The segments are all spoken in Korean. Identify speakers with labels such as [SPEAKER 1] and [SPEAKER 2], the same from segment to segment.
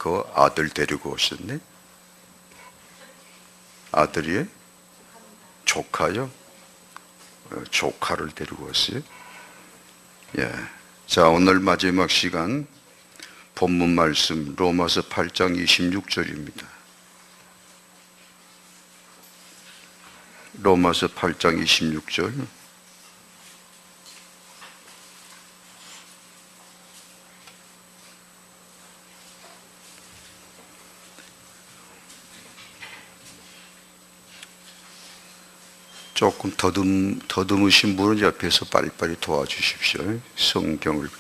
[SPEAKER 1] 그 아들 데리고 오셨네? 아들이? 조카요? 조카를 데리고 왔어요? 예. 자, 오늘 마지막 시간 본문 말씀 로마서 8장 26절입니다. 로마서 8장 26절. 조금 더듬으신 분은 옆에서 빨리빨리 도와주십시오. 성경을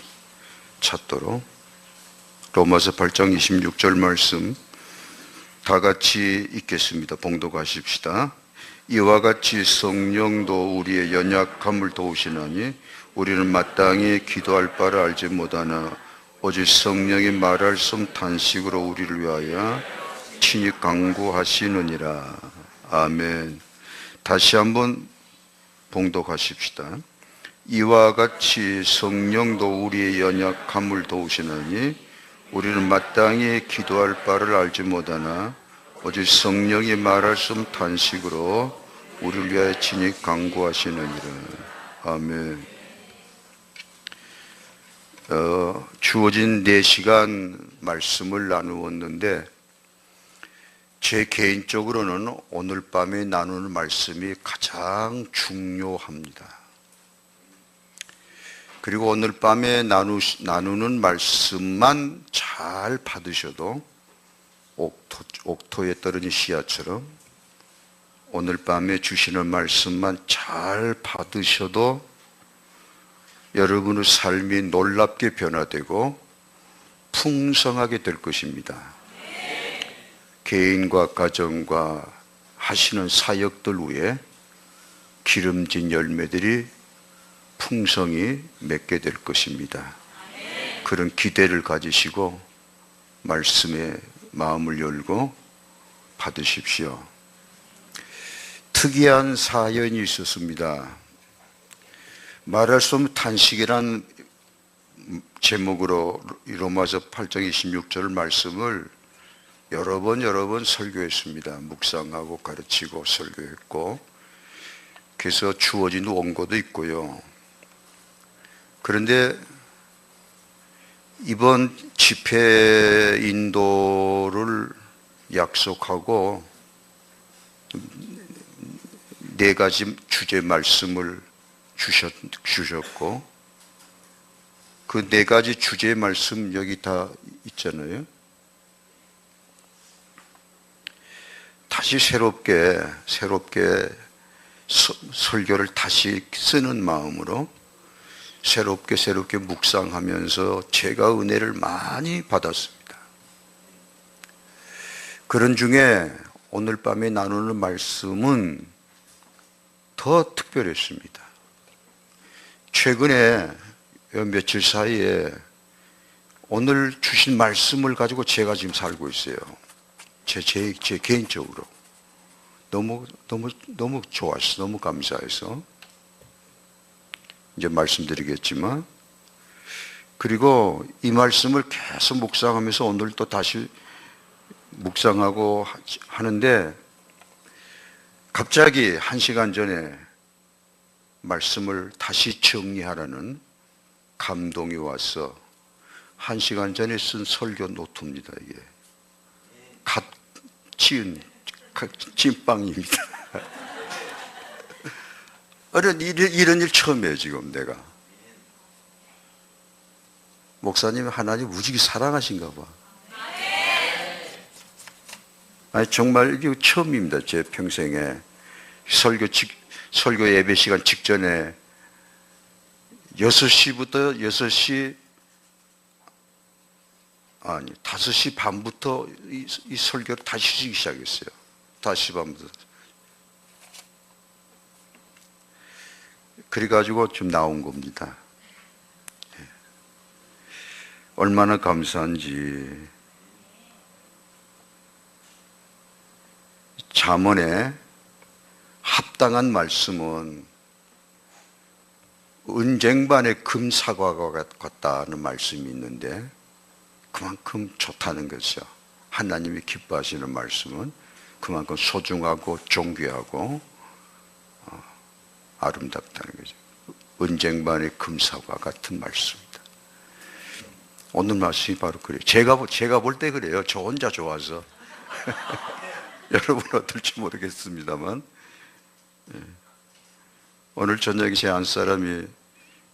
[SPEAKER 1] 찾도록. 로마서 8장 26절 말씀 다 같이 읽겠습니다. 봉독하십시다. 이와 같이 성령도 우리의 연약함을 도우시나니 우리는 마땅히 기도할 바를 알지 못하나 오직 성령이 말할 수 없는 탄식으로 우리를 위하여 친히 간구하시느니라. 아멘. 다시 한번 봉독하십시다. 이와 같이 성령도 우리의 연약함을 도우시나니 우리는 마땅히 기도할 바를 알지 못하나 오직 성령이 말할 수 없는 탄식으로 우리를 위하여 친히 간구하시느니라. 아멘. 주어진 4시간 말씀을 나누었는데 제 개인적으로는 오늘 밤에 나누는 말씀이 가장 중요합니다. 그리고 오늘 밤에 나누는 말씀만 잘 받으셔도 옥토에 떨어진 씨앗처럼 오늘 밤에 주시는 말씀만 잘 받으셔도 여러분의 삶이 놀랍게 변화되고 풍성하게 될 것입니다. 개인과 가정과 하시는 사역들 위에 기름진 열매들이 풍성히 맺게 될 것입니다. 그런 기대를 가지시고 말씀에 마음을 열고 받으십시오. 특이한 사연이 있었습니다. 말할 수 없는 탄식이란 제목으로 로마서 8장 26절 말씀을 여러 번 설교했습니다. 묵상하고 가르치고 설교했고, 그래서 주어진 원고도 있고요. 그런데 이번 집회 인도를 약속하고 4가지 주제 말씀을 주셨고, 그 4가지 주제 말씀 여기 다 있잖아요. 다시 새롭게 설교를 다시 쓰는 마음으로 새롭게 묵상하면서 제가 은혜를 많이 받았습니다. 그런 중에 오늘 밤에 나누는 말씀은 더 특별했습니다. 최근에 며칠 사이에 오늘 주신 말씀을 가지고 제가 지금 살고 있어요. 제 개인적으로 너무 좋았어. 너무 감사해서 이제 말씀드리겠지만, 그리고 이 말씀을 계속 묵상하면서 오늘 또 다시 묵상하고 하는데 갑자기 1시간 전에 말씀을 다시 정리하라는 감동이 와서 1시간 전에 쓴 설교 노트입니다. 이게 갓 지은 찐빵입니다. 이런 일 처음이에요. 지금 내가 목사님 하나님 무지개 사랑하신가 봐. 아니 정말 이게 처음입니다. 제 평생에 설교 예배 시간 직전에 6시부터 5시 반부터 이 설교를 다시 쓰기 시작했어요. 5시 반부터. 그래가지고 좀 나온 겁니다. 얼마나 감사한지. 잠언에 합당한 말씀은 은쟁반의 금사과가 같다는 말씀이 있는데, 그만큼 좋다는 거죠. 하나님이 기뻐하시는 말씀은 그만큼 소중하고 존귀하고 아름답다는 거죠. 은쟁반의 금사과 같은 말씀입니다. 오늘 말씀이 바로 그래요. 제가 볼 때 그래요. 저 혼자 좋아서. 여러분은 어떨지 모르겠습니다만, 오늘 저녁에 제 한 사람이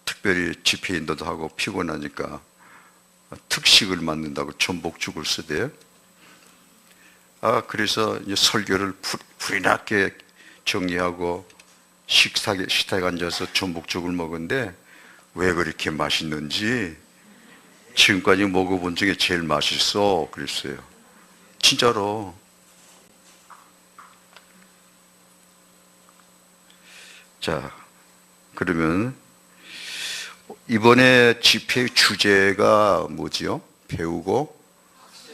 [SPEAKER 1] 특별히 집회 인도도 하고 피곤하니까 특식을 만든다고 전복죽을 쓰대요. 그래서 이제 설교를 불이 나게 정리하고 식탁에 앉아서 전복죽을 먹은데 왜 그렇게 맛있는지 지금까지 먹어본 중에 제일 맛있어 그랬어요. 진짜로. 자, 그러면 이번에 집회 주제가 뭐지요? 배우고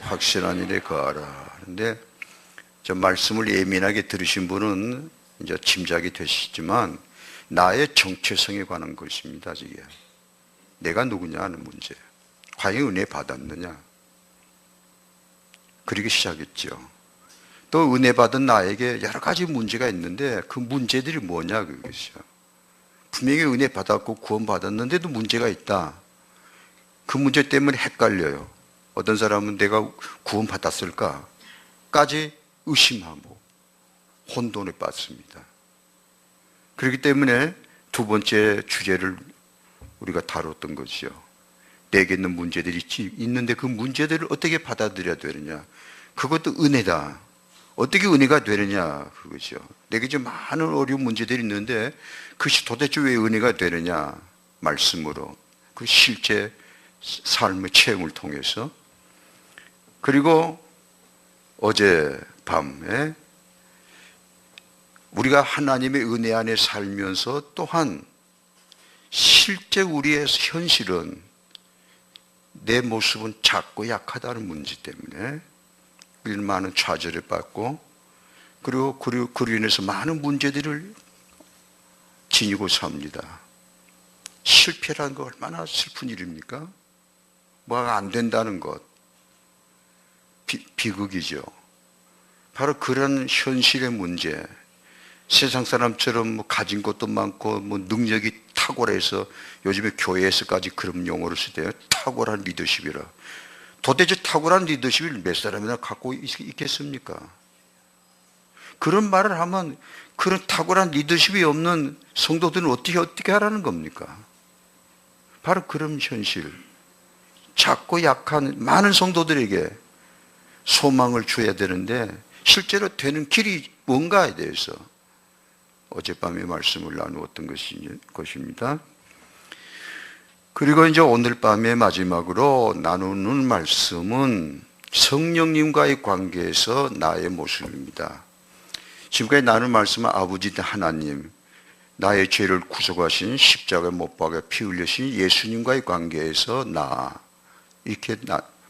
[SPEAKER 1] 확실한 일에 거하라. 근데 저 말씀을 예민하게 들으신 분은 이제 짐작이 되시지만 나의 정체성에 관한 것입니다. 이게 내가 누구냐 하는 문제. 과연 은혜 받았느냐? 그렇게 시작했죠. 또 은혜 받은 나에게 여러 가지 문제가 있는데 그 문제들이 뭐냐 그것이요. 분명히 은혜 받았고 구원 받았는데도 문제가 있다. 그 문제 때문에 헷갈려요. 어떤 사람은 내가 구원 받았을까까지 의심하고 혼돈에 빠집니다. 그렇기 때문에 두 번째 주제를 우리가 다뤘던 것이죠. 내게 있는 문제들이 있는데 그 문제들을 어떻게 받아들여야 되느냐. 그것도 은혜다. 어떻게 은혜가 되느냐 그것이죠. 내게 좀 많은 어려운 문제들이 있는데 그것이 도대체 왜 은혜가 되느냐. 말씀으로 그 실제 삶의 체험을 통해서. 그리고 어제 밤에 우리가 하나님의 은혜 안에 살면서 또한 실제 우리의 현실은 내 모습은 작고 약하다는 문제 때문에 우리는 많은 좌절을 받고 그리고 그로 인해서 많은 문제들을 지니고 삽니다. 실패라는 거 얼마나 슬픈 일입니까? 뭐가 안 된다는 것 비극이죠. 바로 그런 현실의 문제. 세상 사람처럼 뭐 가진 것도 많고 뭐 능력이 탁월해서 요즘에 교회에서까지 그런 용어를 쓰대요. 탁월한 리더십이라. 도대체 탁월한 리더십을 몇 사람이나 갖고 있겠습니까? 그런 말을 하면 그런 탁월한 리더십이 없는 성도들은 어떻게 하라는 겁니까? 바로 그런 현실. 작고 약한 많은 성도들에게 소망을 줘야 되는데 실제로 되는 길이 뭔가에 대해서 어젯밤에 말씀을 나누었던 것입니다. 그리고 이제 오늘 밤에 마지막으로 나누는 말씀은 성령님과의 관계에서 나의 모습입니다. 지금까지 나눈 말씀은 아버지 하나님, 나의 죄를 구속하신 십자가에 못 박아 피 흘리신 예수님과의 관계에서 이렇게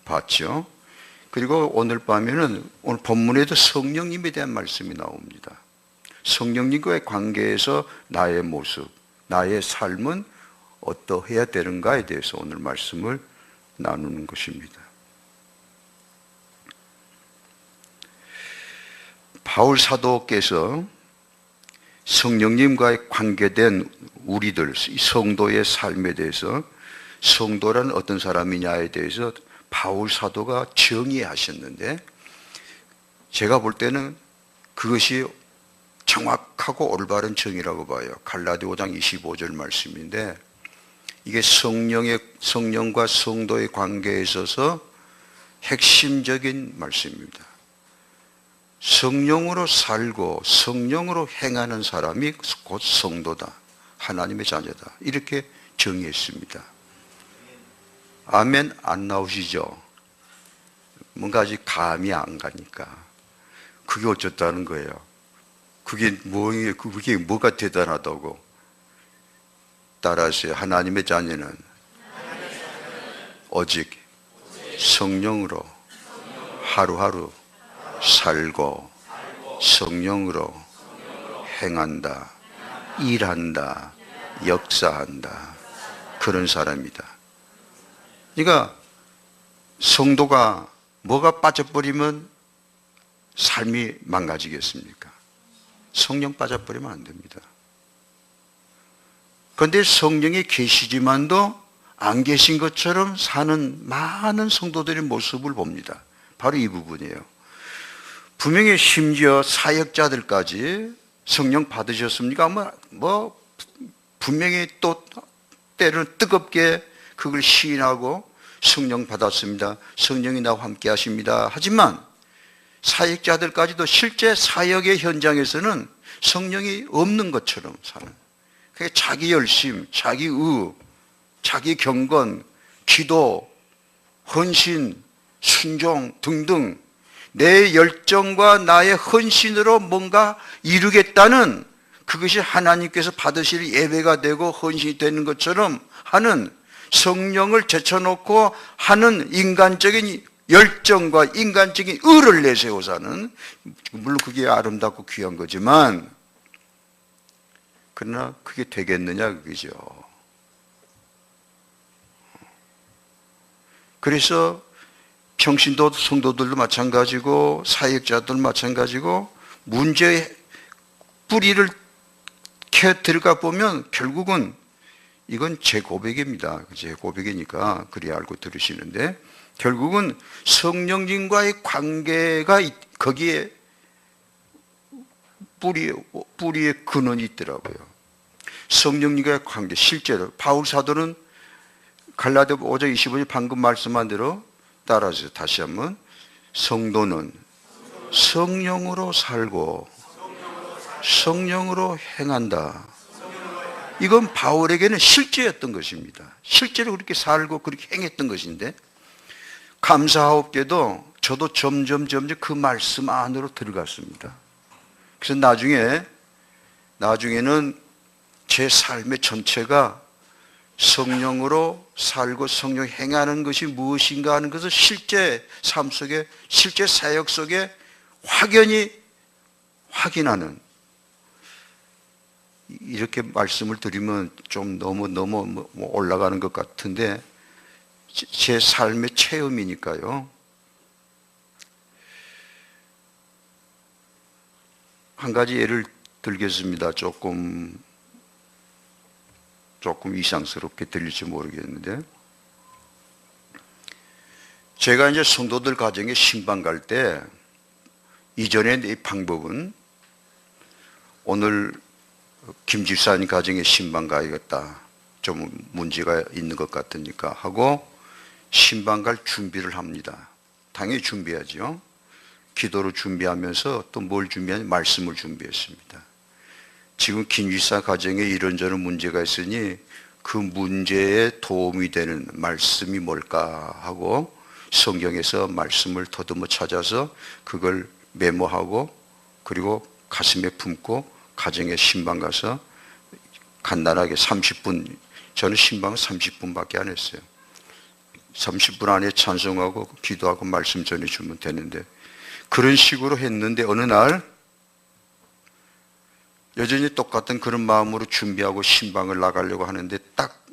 [SPEAKER 1] 봤죠. 그리고 오늘 밤에는 오늘 본문에도 성령님에 대한 말씀이 나옵니다. 성령님과의 관계에서 나의 모습, 나의 삶은 어떠해야 되는가에 대해서 오늘 말씀을 나누는 것입니다. 바울 사도께서 성령님과의 관계된 우리들, 성도의 삶에 대해서 성도란 어떤 사람이냐에 대해서 바울 사도가 정의하셨는데 제가 볼 때는 그것이 정확하고 올바른 정의라고 봐요. 갈라디아 5장 25절 말씀인데 이게 성령과 성도의 관계에 있어서 핵심적인 말씀입니다. 성령으로 살고 성령으로 행하는 사람이 곧 성도다. 하나님의 자녀다. 이렇게 정의했습니다. 아멘 안 나오시죠? 뭔가 아직 감이 안 가니까. 그게 어쩌다는 거예요. 그게 뭐가 대단하다고. 따라하세요. 하나님의 자녀는 오직 성령으로 하루하루 살고 성령으로 행한다, 일한다, 역사한다. 그런 사람이다. 그러니까 성도가 뭐가 빠져버리면 삶이 망가지겠습니까? 성령 빠져버리면 안 됩니다. 그런데 성령이 계시지만도 안 계신 것처럼 사는 많은 성도들의 모습을 봅니다. 바로 이 부분이에요. 분명히 심지어 사역자들까지 성령 받으셨습니까? 분명히 또 때로는 뜨겁게 그걸 시인하고 성령 받았습니다. 성령이 나와 함께 하십니다. 하지만 사역자들까지도 실제 사역의 현장에서는 성령이 없는 것처럼 사는, 그게 자기 열심, 자기 의, 자기 경건, 기도, 헌신, 순종 등등 내 열정과 나의 헌신으로 뭔가 이루겠다는, 그것이 하나님께서 받으실 예배가 되고 헌신이 되는 것처럼 하는, 성령을 제쳐놓고 하는 인간적인 열정과 인간적인 의를 내세워 사는, 물론 그게 아름답고 귀한 거지만, 그러나 그게 되겠느냐 그거죠. 그래서 평신도 성도들도 마찬가지고 사역자들 마찬가지고 문제의 뿌리를 캐 들어가 보면 결국은 이건 제 고백입니다. 제 고백이니까 그리 알고 들으시는데, 결국은 성령님과의 관계가 거기에 뿌리의 근원이 있더라고요. 성령님과의 관계, 실제로 바울 사도는 갈라디아 5장 25절 방금 말씀한 대로 따라서 다시 한번, 성도는 성령으로 살고 성령으로 행한다. 이건 바울에게는 실제였던 것입니다. 실제로 그렇게 살고 그렇게 행했던 것인데, 감사하옵게도 저도 점점 그 말씀 안으로 들어갔습니다. 그래서 나중에는 제 삶의 전체가 성령으로 살고 성령 행하는 것이 무엇인가 하는 것을 실제 삶 속에, 실제 사역 속에 확연히 확인하는, 이렇게 말씀을 드리면 좀 너무 올라가는 것 같은데 제 삶의 체험이니까요. 한 가지 예를 들겠습니다. 조금 이상스럽게 들릴지 모르겠는데, 제가 이제 성도들 가정에 신방 갈 때, 이전에 이 방법은 오늘 김 집사님 가정에 신방 가야겠다, 좀 문제가 있는 것 같으니까 하고 신방 갈 준비를 합니다. 당연히 준비하죠. 기도로 준비하면서 또 뭘 준비하냐, 말씀을 준비했습니다. 지금 김 집사 가정에 이런저런 문제가 있으니 그 문제에 도움이 되는 말씀이 뭘까 하고 성경에서 말씀을 더듬어 찾아서 그걸 메모하고, 그리고 가슴에 품고 가정에 신방 가서 간단하게 30분, 저는 신방은 30분밖에 안 했어요. 30분 안에 찬송하고 기도하고 말씀 전해주면 되는데, 그런 식으로 했는데 어느 날 여전히 똑같은 그런 마음으로 준비하고 신방을 나가려고 하는데 딱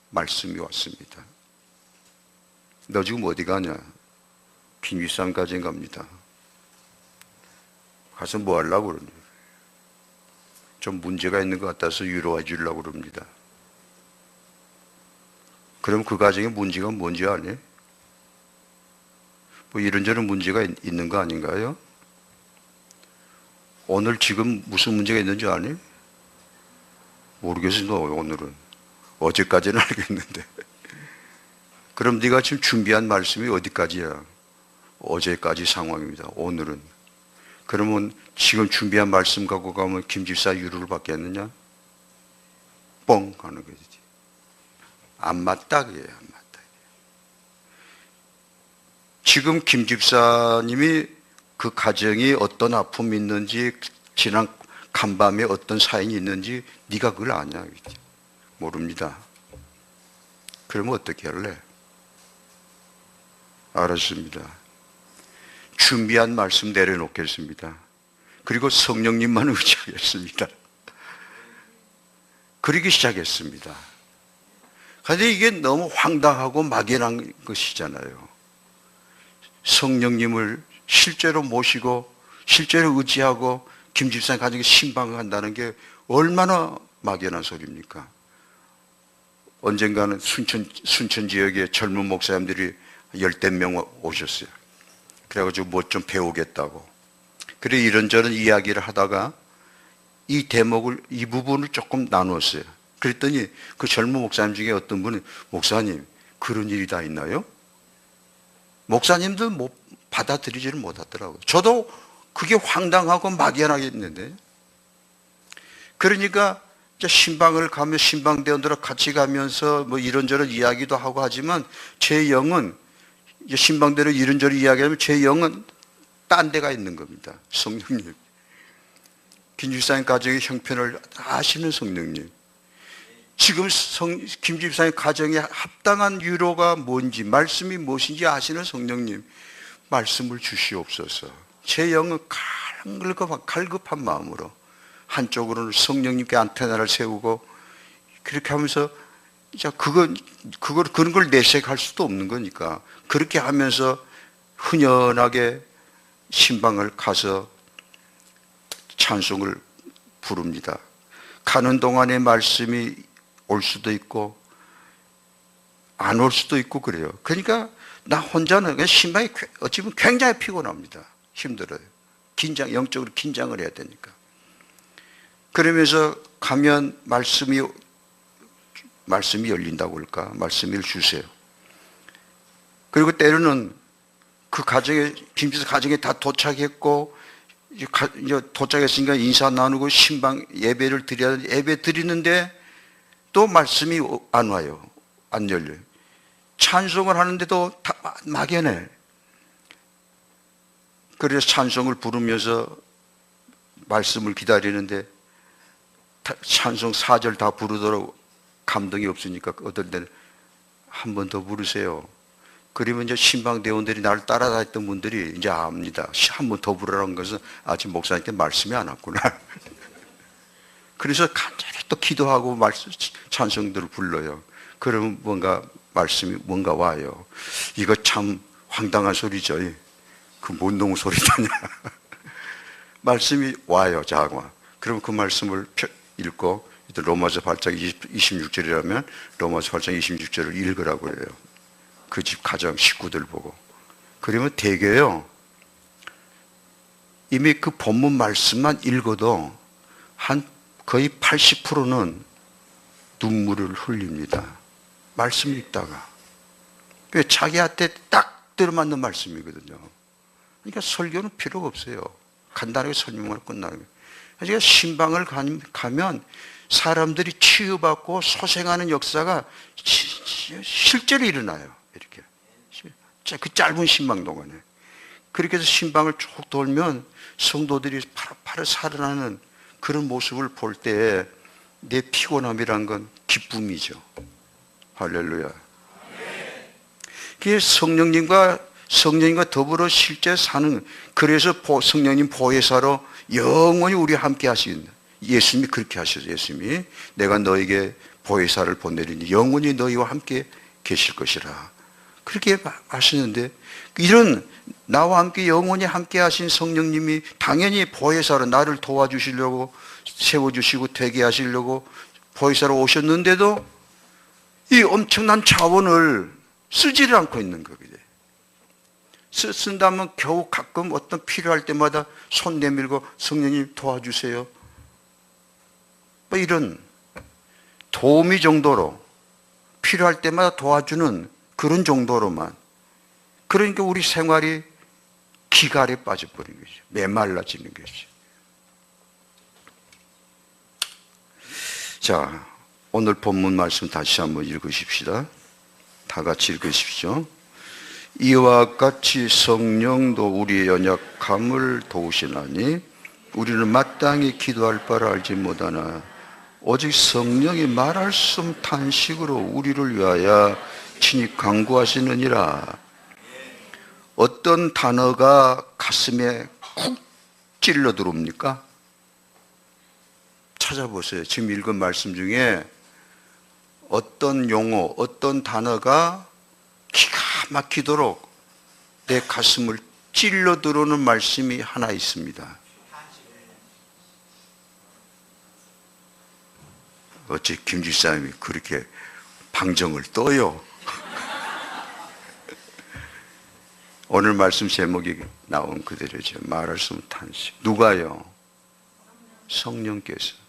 [SPEAKER 1] 말씀이 왔습니다. 너 지금 어디 가냐? 김일산 가정 갑니다. 가서 뭐 하려고 그러냐? 좀 문제가 있는 것 같아서 위로해 주려고 그럽니다. 그럼 그 가정에 문제가 뭔지 아니? 뭐 이런저런 문제가 있는 거 아닌가요? 오늘 지금 무슨 문제가 있는지 아니? 모르겠어. 너 오늘은. 어제까지는 알겠는데. 그럼 네가 지금 준비한 말씀이 어디까지야? 어제까지 상황입니다. 오늘은. 그러면 지금 준비한 말씀 갖고 가면 김 집사 유료를 받겠느냐? 뻥 하는 거지. 안 맞다 그래요. 안 맞다. 지금 김 집사님이 그 가정이 어떤 아픔이 있는지, 지난 간밤에 어떤 사연이 있는지 네가 그걸 아냐? 모릅니다. 그러면 어떻게 할래? 알았습니다. 준비한 말씀 내려놓겠습니다. 그리고 성령님만 의지하겠습니다. 그러기 시작했습니다. 그런데 이게 너무 황당하고 막연한 것이잖아요. 성령님을 실제로 모시고 실제로 의지하고 김 집사님 가정에 신방을 한다는 게 얼마나 막연한 소리입니까? 언젠가는 순천 지역에 젊은 목사님들이 10명 오셨어요. 그래가지고 뭐 좀 배우겠다고. 그래 이런저런 이야기를 하다가 이 대목을, 이 부분을 조금 나누었어요. 그랬더니 그 젊은 목사님 중에 어떤 분이, 목사님, 그런 일이 다 있나요? 목사님들 받아들이지를 못하더라고요. 저도 그게 황당하고 막연하겠는데. 그러니까 신방을 가면 신방대원들하고 같이 가면서 뭐 이런저런 이야기도 하고 하지만 제 영은, 신방대로 이런저런 이야기하면 제 영은 딴 데가 있는 겁니다. 성령님. 김 집사님 가정의 형편을 아시는 성령님. 지금 김 집사님 가정에 합당한 위로가 뭔지, 말씀이 무엇인지 아시는 성령님, 말씀을 주시옵소서. 제 영은 갈급한 마음으로 한쪽으로는 성령님께 안테나를 세우고 그렇게 하면서 그런 걸 내색할 수도 없는 거니까 그렇게 하면서 흔연하게 신방을 가서 찬송을 부릅니다. 가는 동안에 말씀이 올 수도 있고 안 올 수도 있고 그래요. 그러니까 나 혼자는 신방이 어찌 보면 굉장히 피곤합니다. 힘들어요. 영적으로 긴장을 해야 되니까. 그러면서 가면 말씀이 열린다고 할까? 말씀을 주세요. 그리고 때로는 그 가정에, 김지수 가정에 다 도착했고, 도착했으니까 인사 나누고 신방 예배를 드려야 되는데, 예배 드리는데 또 말씀이 안 와요. 안 열려요. 찬송을 하는데도 다 막연해. 그래서 찬송을 부르면서 말씀을 기다리는데 찬송 4절 다 부르도록 감동이 없으니까 어떨 때는 한 번 더 부르세요. 그러면 이제 신방대원들이 나를 따라다녔던 분들이 이제 압니다. 한 번 더 부르라는 것은 아직 목사님께 말씀이 안 왔구나. 그래서 간절히 또 기도하고 찬송들을 불러요. 그러면 말씀이 뭔가 와요. 이거 참 황당한 소리죠. 그 뭔 놈의 소리다냐. 말씀이 와요. 자과. 그럼 그 말씀을 읽고 로마서 8장 26절이라면 로마서 8장 26절을 읽으라고 해요. 그 집 가정 식구들 보고. 그러면 대개요, 이미 그 본문 말씀만 읽어도 한 거의 80%는 눈물을 흘립니다. 말씀 읽다가. 자기한테 딱 들어맞는 말씀이거든요. 그러니까 설교는 필요가 없어요. 간단하게 설명으로 끝나는 거예요. 그러니까 신방을 가면 사람들이 치유받고 소생하는 역사가 실제로 일어나요. 이렇게. 그 짧은 신방 동안에. 그렇게 해서 신방을 쭉 돌면 성도들이 파릇파릇 살아나는 그런 모습을 볼 때 내 피곤함이란 건 기쁨이죠. 할렐루야. 그게 성령님과 더불어 실제 사는, 그래서 성령님 보혜사로 영원히 우리와 함께 하시는, 예수님이 그렇게 하셨어요. 예수님이 내가 너에게 보혜사를 보내리니 영원히 너희와 함께 계실 것이라 그렇게 하시는데, 이런 나와 함께 영원히 함께 하신 성령님이 당연히 보혜사로 나를 도와주시려고 세워주시고 되게 하시려고 보혜사로 오셨는데도 이 엄청난 자원을 쓰지를 않고 있는 거거든요. 쓴다면 겨우 가끔 어떤 필요할 때마다 손 내밀고 성령님 도와주세요. 뭐 이런 도우미 정도로 필요할 때마다 도와주는 그런 정도로만. 그러니까 우리 생활이 기갈에 빠져버린 거죠. 메말라지는 거죠. 자, 오늘 본문 말씀 다시 한번 읽으십시다. 다 같이 읽으십시오. 이와 같이 성령도 우리의 연약함을 도우시나니 우리는 마땅히 기도할 바를 알지 못하나 오직 성령이 말할 수 없는 탄식으로 우리를 위하여 친히 간구하시느니라. 어떤 단어가 가슴에 쿡 찔러 들어옵니까? 찾아보세요. 지금 읽은 말씀 중에 어떤 용어, 어떤 단어가 기가 막히도록 내 가슴을 찔러 들어오는 말씀이 하나 있습니다. 어째 김 집사님이 그렇게 방정을 떠요? 오늘 말씀 제목이 나온 그대로죠. 말할 수 없는 탄식. 누가요? 성령께서.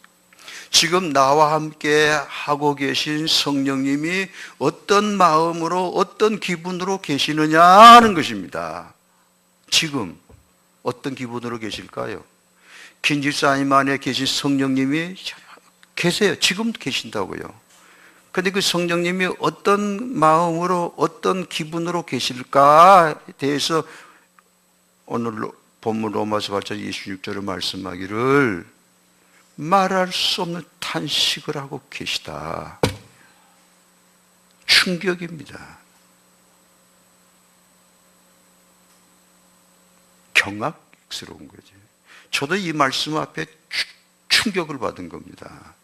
[SPEAKER 1] 지금 나와 함께 하고 계신 성령님이 어떤 마음으로 어떤 기분으로 계시느냐 하는 것입니다. 지금 어떤 기분으로 계실까요? 김 집사님 안에 계신 성령님이 계세요. 지금도 계신다고요. 그런데 그 성령님이 어떤 마음으로 어떤 기분으로 계실까에 대해서 오늘 본문 로마서 8장 26절에 말씀하기를 말할 수 없는 탄식을 하고 계시다. 충격입니다. 경악스러운 거지. 저도 이 말씀 앞에 충격을 받은 겁니다.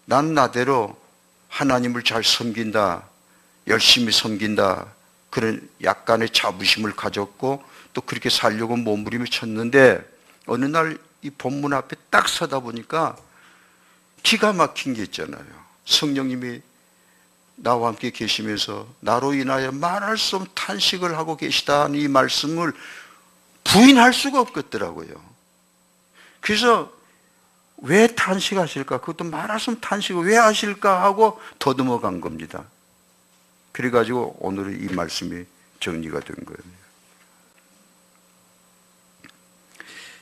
[SPEAKER 1] 난 나대로 하나님을 잘 섬긴다, 열심히 섬긴다, 그런 약간의 자부심을 가졌고 또 그렇게 살려고 몸부림을 쳤는데 어느 날 이 본문 앞에 딱 서다 보니까 기가 막힌 게 있잖아요. 성령님이 나와 함께 계시면서 나로 인하여 말할 수 없는 탄식을 하고 계시다는 이 말씀을 부인할 수가 없겠더라고요. 그래서 왜 탄식하실까? 그것도 말할 수 없는 탄식을 왜 하실까 하고 더듬어 간 겁니다. 그래가지고 오늘은 이 말씀이 정리가 된 거예요.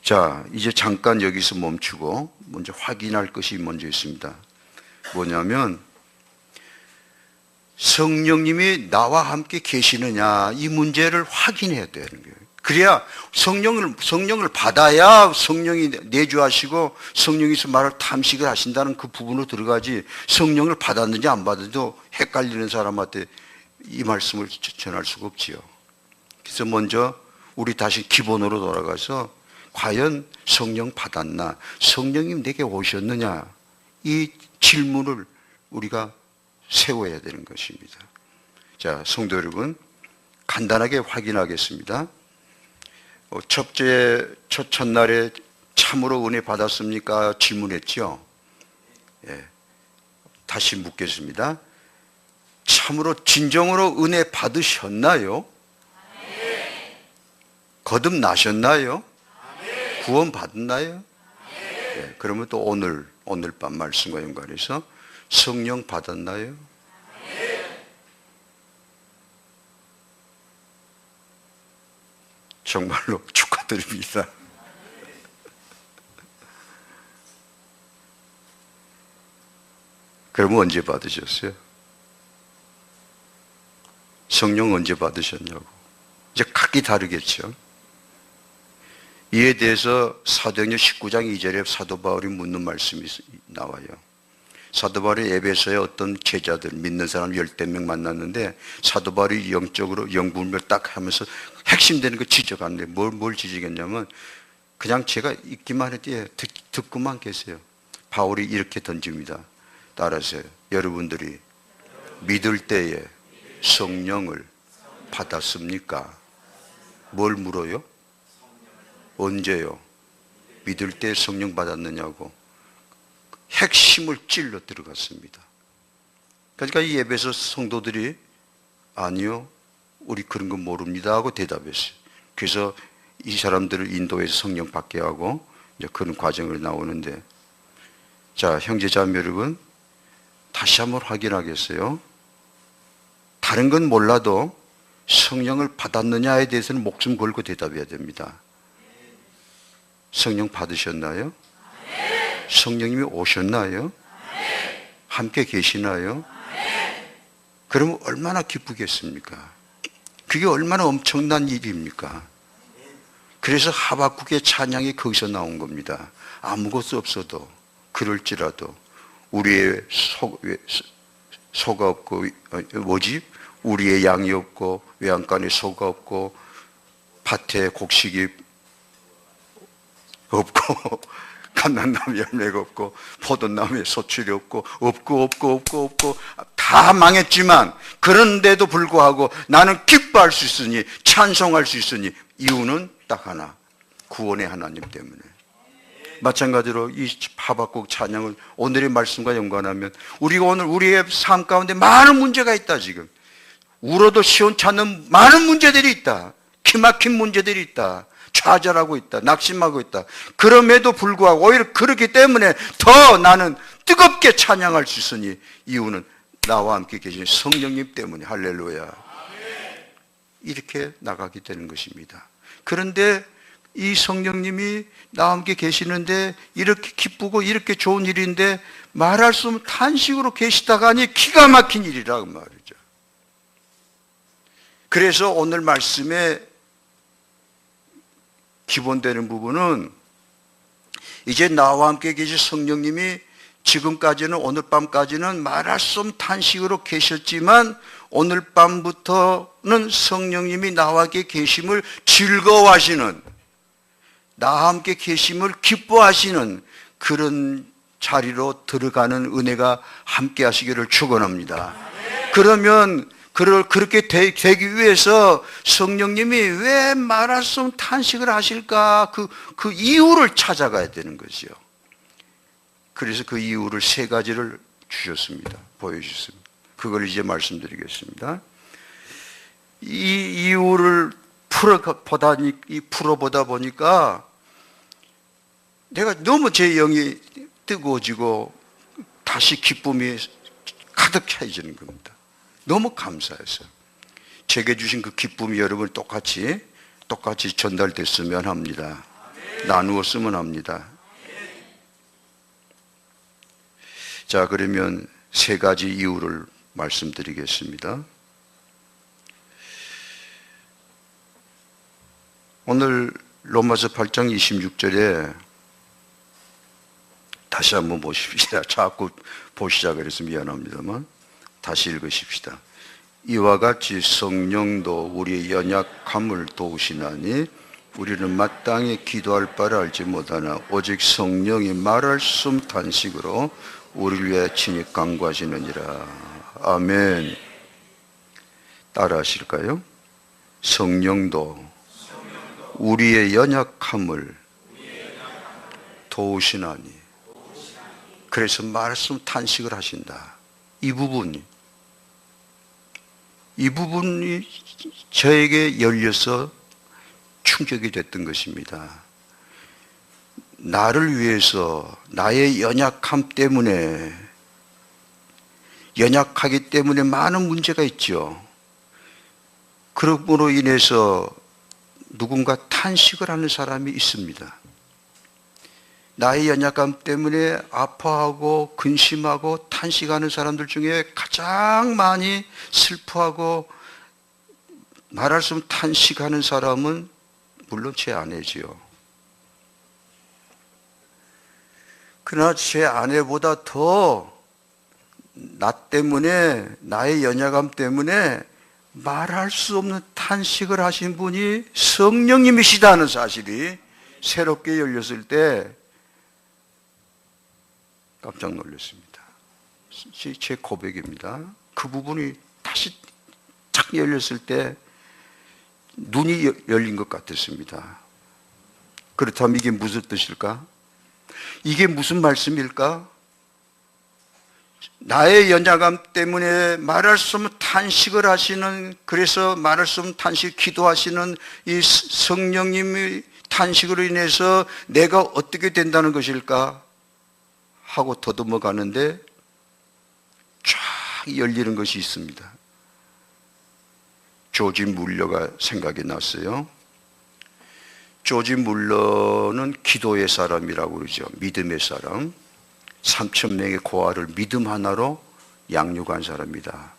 [SPEAKER 1] 자, 이제 잠깐 여기서 멈추고 먼저 확인할 것이 먼저 있습니다. 뭐냐면 성령님이 나와 함께 계시느냐 이 문제를 확인해야 되는 거예요. 그래야 성령을 받아야 성령이 내주하시고 성령에서 말을 탐식을 하신다는 그 부분으로 들어가지, 성령을 받았는지 안 받았는지도 헷갈리는 사람한테 이 말씀을 전할 수가 없지요. 그래서 먼저 우리 다시 기본으로 돌아가서 과연 성령 받았나, 성령님 내게 오셨느냐, 이 질문을 우리가 세워야 되는 것입니다. 자, 성도 여러분, 간단하게 확인하겠습니다. 첫날에 참으로 은혜 받았습니까? 질문했죠. 예. 다시 묻겠습니다. 참으로 진정으로 은혜 받으셨나요? 거듭나셨나요? 구원 받았나요? 예. 그러면 또 오늘 밤 말씀과 연관해서 성령 받았나요? 정말로 축하드립니다. 그러면 언제 받으셨어요? 성령 언제 받으셨냐고. 이제 각기 다르겠죠. 이에 대해서 사도행전 19장 2절에 사도 바울이 묻는 말씀이 나와요. 사도 바울이 에베소에 어떤 제자들, 믿는 사람 10명 만났는데 사도 바울이 영적으로 영분별 딱 하면서 핵심되는 거 지적하는데 뭘 지적했냐면 그냥 제가 읽기만 했더니 듣고만 계세요. 바울이 이렇게 던집니다. 따라서 여러분들이 믿을 때에 성령을 받았습니까? 뭘 물어요? 언제요? 믿을 때 성령 받았느냐고 핵심을 찔러 들어갔습니다. 그러니까 이 에베소 성도들이 아니요, 우리 그런 거 모릅니다 하고 대답했어요. 그래서 이 사람들을 인도해서 성령 받게 하고 이제 그런 과정을 나오는데, 자, 형제자매 여러분, 다시 한번 확인하겠어요. 다른 건 몰라도 성령을 받았느냐에 대해서는 목숨 걸고 대답해야 됩니다. 성령 받으셨나요? 성령님이 오셨나요? 함께 계시나요? 그러면 얼마나 기쁘겠습니까? 그게 얼마나 엄청난 일입니까? 그래서 하박국의 찬양이 거기서 나온 겁니다. 아무것도 없어도 그럴지라도 우리의 소가 없고 우리의 양이 없고 외양간에 소가 없고 밭에 곡식이 없고 감람나무에 열매가 없고 포도나무에 소출이 없고 다 망했지만, 그런데도 불구하고 나는 기뻐할 수 있으니, 찬송할 수 있으니, 이유는 딱 하나, 구원의 하나님 때문에. 마찬가지로 이 하박국 찬양을 오늘의 말씀과 연관하면, 우리가 오늘 우리의 삶 가운데 많은 문제가 있다. 지금 울어도 시원찮는 많은 문제들이 있다. 기막힌 문제들이 있다. 좌절하고 있다. 낙심하고 있다. 그럼에도 불구하고 오히려 그렇기 때문에 더 나는 뜨겁게 찬양할 수 있으니, 이유는 나와 함께 계신 성령님 때문에. 할렐루야. 이렇게 나가게 되는 것입니다. 그런데 이 성령님이 나와 함께 계시는데, 이렇게 기쁘고 이렇게 좋은 일인데 말할 수 없는 탄식으로 계시다가 하니 기가 막힌 일이라고 말이죠. 그래서 오늘 말씀에 기본되는 부분은, 이제 나와 함께 계신 성령님이 지금까지는, 오늘 밤까지는 말할 수 없는 탄식으로 계셨지만, 오늘 밤부터는 성령님이 나와 함께 계심을 즐거워하시는, 나와 함께 계심을 기뻐하시는 그런 자리로 들어가는 은혜가 함께 하시기를 축원합니다. 그러면 그렇게 되기 위해서 성령님이 왜 말할 수 없는 탄식을 하실까? 그 이유를 찾아가야 되는 거죠. 그래서 그 이유를 세 가지를 주셨습니다. 보여주셨습니다. 그걸 이제 말씀드리겠습니다. 이 이유를 풀어보다 보니까 내가 너무 제 영이 뜨거워지고 다시 기쁨이 가득 차지는 겁니다. 너무 감사해서 제게 주신 그 기쁨이 여러분 똑같이 전달됐으면 합니다. 나누었으면 합니다. 자, 그러면 세 가지 이유를 말씀드리겠습니다. 오늘 로마서 8장 26절에 다시 한번 보십시다. 자꾸 보시자 그래서 미안합니다만 다시 읽으십시다. 이와 같이 성령도 우리의 연약함을 도우시나니 우리는 마땅히 기도할 바를 알지 못하나 오직 성령이 말할 수 없는 탄식으로 우리를 위해 친히 간구하시느니라. 아멘. 따라 하실까요? 성령도 우리의 연약함을 도우시나니. 그래서 말할 수 없는 탄식을 하신다. 이 부분이 저에게 열려서 충격이 됐던 것입니다. 나를 위해서, 나의 연약함 때문에, 연약하기 때문에 많은 문제가 있죠. 그럼으로 인해서 누군가 탄식을 하는 사람이 있습니다. 나의 연약함 때문에 아파하고 근심하고 탄식하는 사람들 중에 가장 많이 슬퍼하고 말할 수 없는 탄식하는 사람은 물론 제 아내지요. 그러나 제 아내보다 더 나 때문에, 나의 연약함 때문에 말할 수 없는 탄식을 하신 분이 성령님이시다는 사실이 새롭게 열렸을 때 깜짝 놀랐습니다. 제 고백입니다. 그 부분이 다시 탁 열렸을 때 눈이 열린 것 같았습니다. 그렇다면 이게 무슨 뜻일까? 이게 무슨 말씀일까? 나의 연약함 때문에 말할 수 없는 탄식을 하시는, 그래서 말할 수 없는 탄식 기도하시는 이 성령님의 탄식으로 인해서 내가 어떻게 된다는 것일까 하고 더듬어 가는데 쫙 열리는 것이 있습니다. 조지 물러가 생각이 났어요. 조지 물러는 기도의 사람이라고 그러죠. 믿음의 사람. 3,000명의 고아를 믿음 하나로 양육한 사람이다.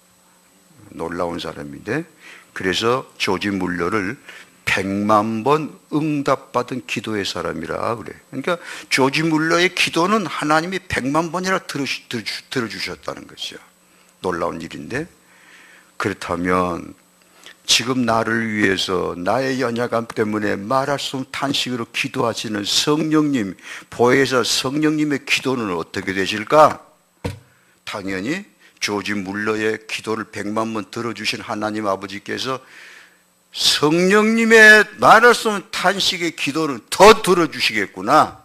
[SPEAKER 1] 놀라운 사람인데, 그래서 조지 물러를 100만 번 응답받은 기도의 사람이라 그래. 그러니까 조지 물러의 기도는 하나님이 100만 번이나 들어주셨다는 거죠. 놀라운 일인데, 그렇다면 지금 나를 위해서 나의 연약함 때문에 말할 수 없는 탄식으로 기도하시는 성령님, 보혜사 성령님의 기도는 어떻게 되실까? 당연히 조지 물러의 기도를 100만 번 들어주신 하나님 아버지께서 성령님의 말할 수 없는 탄식의 기도는 더 들어주시겠구나.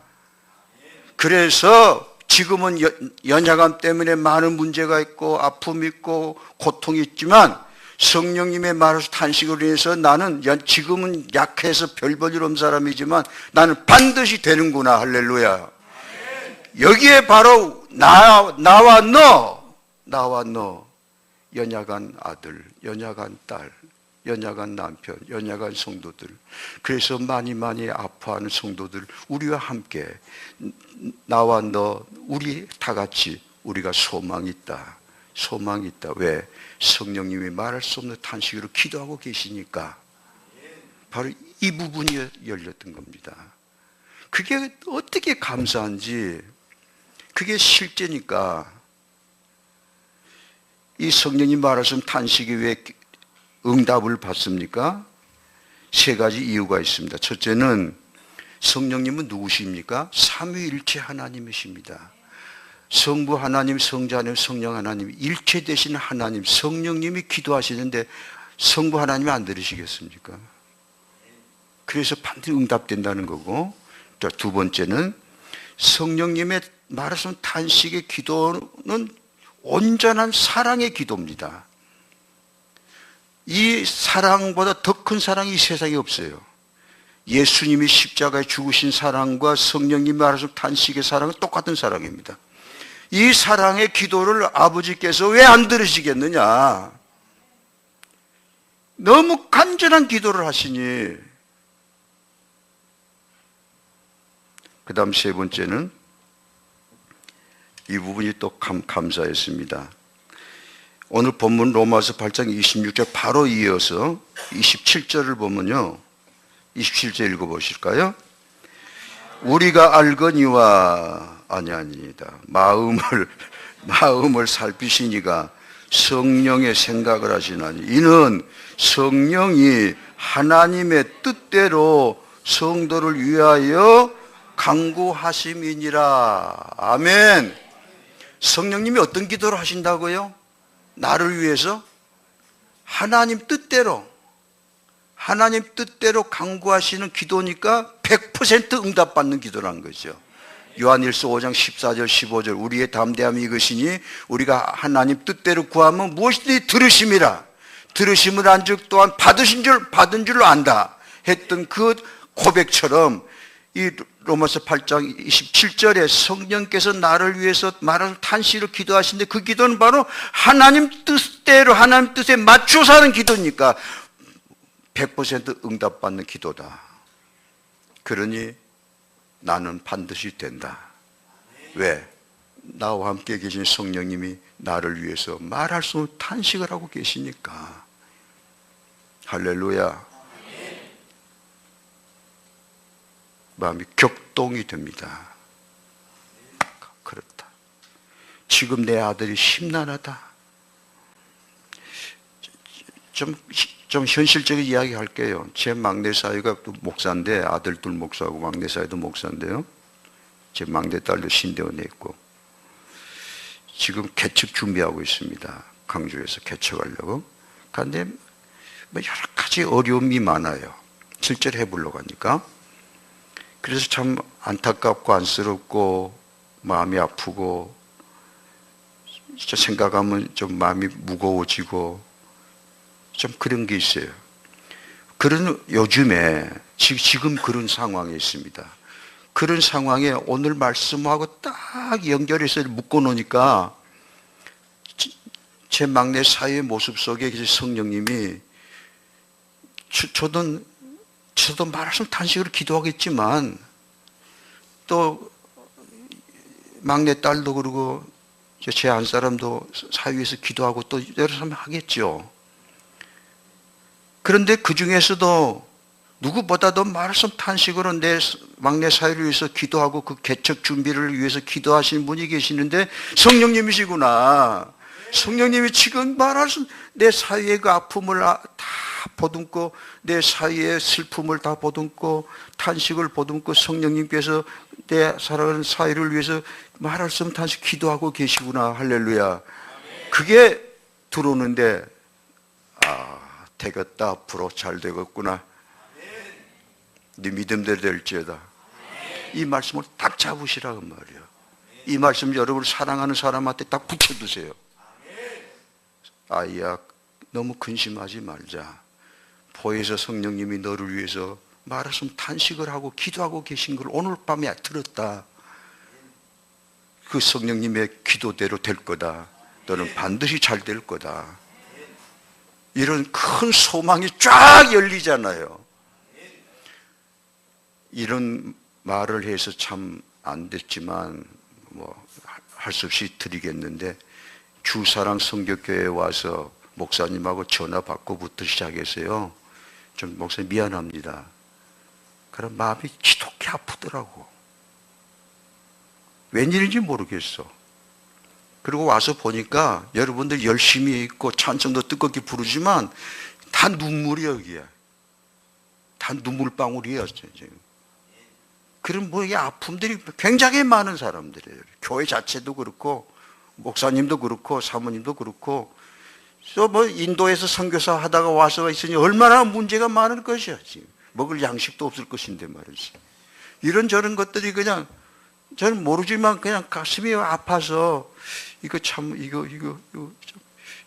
[SPEAKER 1] 그래서 지금은 연약함 때문에 많은 문제가 있고 아픔이 있고 고통이 있지만 성령님의 말을 탄식으로 인해서 나는 지금은 약해서 별 볼 일 없는 사람이지만 나는 반드시 되는구나. 할렐루야. 여기에 바로 나와 너 연약한 아들, 연약한 딸, 연약한 남편, 연약한 성도들, 그래서 많이 아파하는 성도들, 우리와 함께 나와 너, 우리 다 같이 우리가 소망이 있다. 소망이 있다. 왜? 성령님이 말할 수 없는 탄식으로 기도하고 계시니까. 바로 이 부분이 열렸던 겁니다. 그게 어떻게 감사한지, 그게 실제니까. 이 성령님 말할 수 없는 탄식이 왜 응답을 받습니까? 세 가지 이유가 있습니다. 첫째는 성령님은 누구십니까? 삼위일체 하나님이십니다. 성부 하나님, 성자 하나님, 성령 하나님, 일체 되신 하나님, 성령님이 기도하시는데 성부 하나님이 안 들으시겠습니까? 그래서 반드시 응답된다는 거고, 두 번째는 성령님의 말하신 탄식의 기도는 온전한 사랑의 기도입니다. 이 사랑보다 더 큰 사랑이 이 세상에 없어요. 예수님이 십자가에 죽으신 사랑과 성령님이 말하신 탄식의 사랑은 똑같은 사랑입니다. 이 사랑의 기도를 아버지께서 왜 안 들으시겠느냐? 너무 간절한 기도를 하시니. 그 다음 세 번째는 이 부분이 또 감사했습니다. 오늘 본문 로마서 8장 26절 바로 이어서 27절을 보면요, 27절 읽어보실까요? 우리가 알거니와 아니아니다. 마음을 살피시니가 성령의 생각을 하시나니 이는 성령이 하나님의 뜻대로 성도를 위하여 간구하심이니라. 아멘. 성령님이 어떤 기도를 하신다고요? 나를 위해서 하나님 뜻대로 간구하시는 기도니까 100% 응답받는 기도라는 거죠. 요한일서 5장 14절 15절 우리의 담대함이 이것이니 우리가 하나님 뜻대로 구하면 무엇이든지 들으심이라. 들으심을 안즉 또한 받은 줄로 안다 했던 그 고백처럼 이 로마서 8장 27절에 성령께서 나를 위해서 말하는 탄식으로 기도하시는데 그 기도는 바로 하나님 뜻대로 하나님 뜻에 맞춰서 하는 기도니까 100% 응답받는 기도다. 그러니 나는 반드시 된다. 왜? 나와 함께 계신 성령님이 나를 위해서 말할 수 없는 탄식을 하고 계시니까. 할렐루야. 마음이 격동이 됩니다. 그렇다. 지금 내 아들이 심란하다. 좀 현실적인 이야기 할게요. 제 막내 사위가 또 목사인데, 아들도 목사고 막내 사위도 목사인데요. 제 막내 딸도 신대원에 있고 지금 개척 준비하고 있습니다. 강주에서 개척하려고. 그런데 여러 가지 어려움이 많아요. 실제로 해보려고 하니까. 그래서 참 안타깝고 안쓰럽고 마음이 아프고 진짜 생각하면 좀 마음이 무거워지고 좀 그런 게 있어요. 그런 요즘에 지금 그런 상황에 있습니다. 그런 상황에 오늘 말씀하고 딱 연결해서 묶어 놓으니까 제 막내 사위의 모습 속에 성령님이 저도 말씀 탄식으로 기도하겠지만 또 막내 딸도 그러고 제 한 사람도 사위에서 기도하고 또 여러 사람 하겠죠. 그런데 그 중에서도 누구보다도 말씀 탄식으로 내 막내 사위를 위해서 기도하고 그 개척 준비를 위해서 기도하시는 분이 계시는데 성령님이시구나. 성령님이 지금 말할 수 내 사위의 그 아픔을 다 보듬고 내 사이의 슬픔을 다 보듬고 탄식을 보듬고 성령님께서 내 사랑하는 사이를 위해서 말할 수 없는 탄식 기도하고 계시구나. 할렐루야. 그게 들어오는데 되겠다. 앞으로 잘 되겠구나. 네 믿음대로 될지어다. 이 말씀을 딱 잡으시라고 말이에요. 이 말씀 여러분을 사랑하는 사람한테 딱 붙여두세요. 아이야, 너무 근심하지 말자. 보혜사 성령님이 너를 위해서 말했으면 탄식을 하고 기도하고 계신 걸 오늘 밤에 들었다. 그 성령님의 기도대로 될 거다. 너는 반드시 잘 될 거다. 이런 큰 소망이 쫙 열리잖아요. 이런 말을 해서 참 안 됐지만 할 수 없이 드리겠는데, 주사랑 성교교회에 와서 목사님하고 전화 받고부터 시작해서요, 좀 목사님 미안합니다. 그럼 마음이 지독히 아프더라고. 웬일인지 모르겠어. 그리고 와서 보니까 여러분들 열심히 있고 찬송도 뜨겁게 부르지만 다 눈물이야. 여기야. 다 눈물방울이야 지금. 그런 이 아픔들이 굉장히 많은 사람들이에요. 교회 자체도 그렇고 목사님도 그렇고 사모님도 그렇고, 또 인도에서 선교사 하다가 와서 있으니 얼마나 문제가 많을 것이야. 지금 먹을 양식도 없을 것인데 말이지. 이런저런 것들이 그냥 저는 모르지만 그냥 가슴이 아파서 이거 참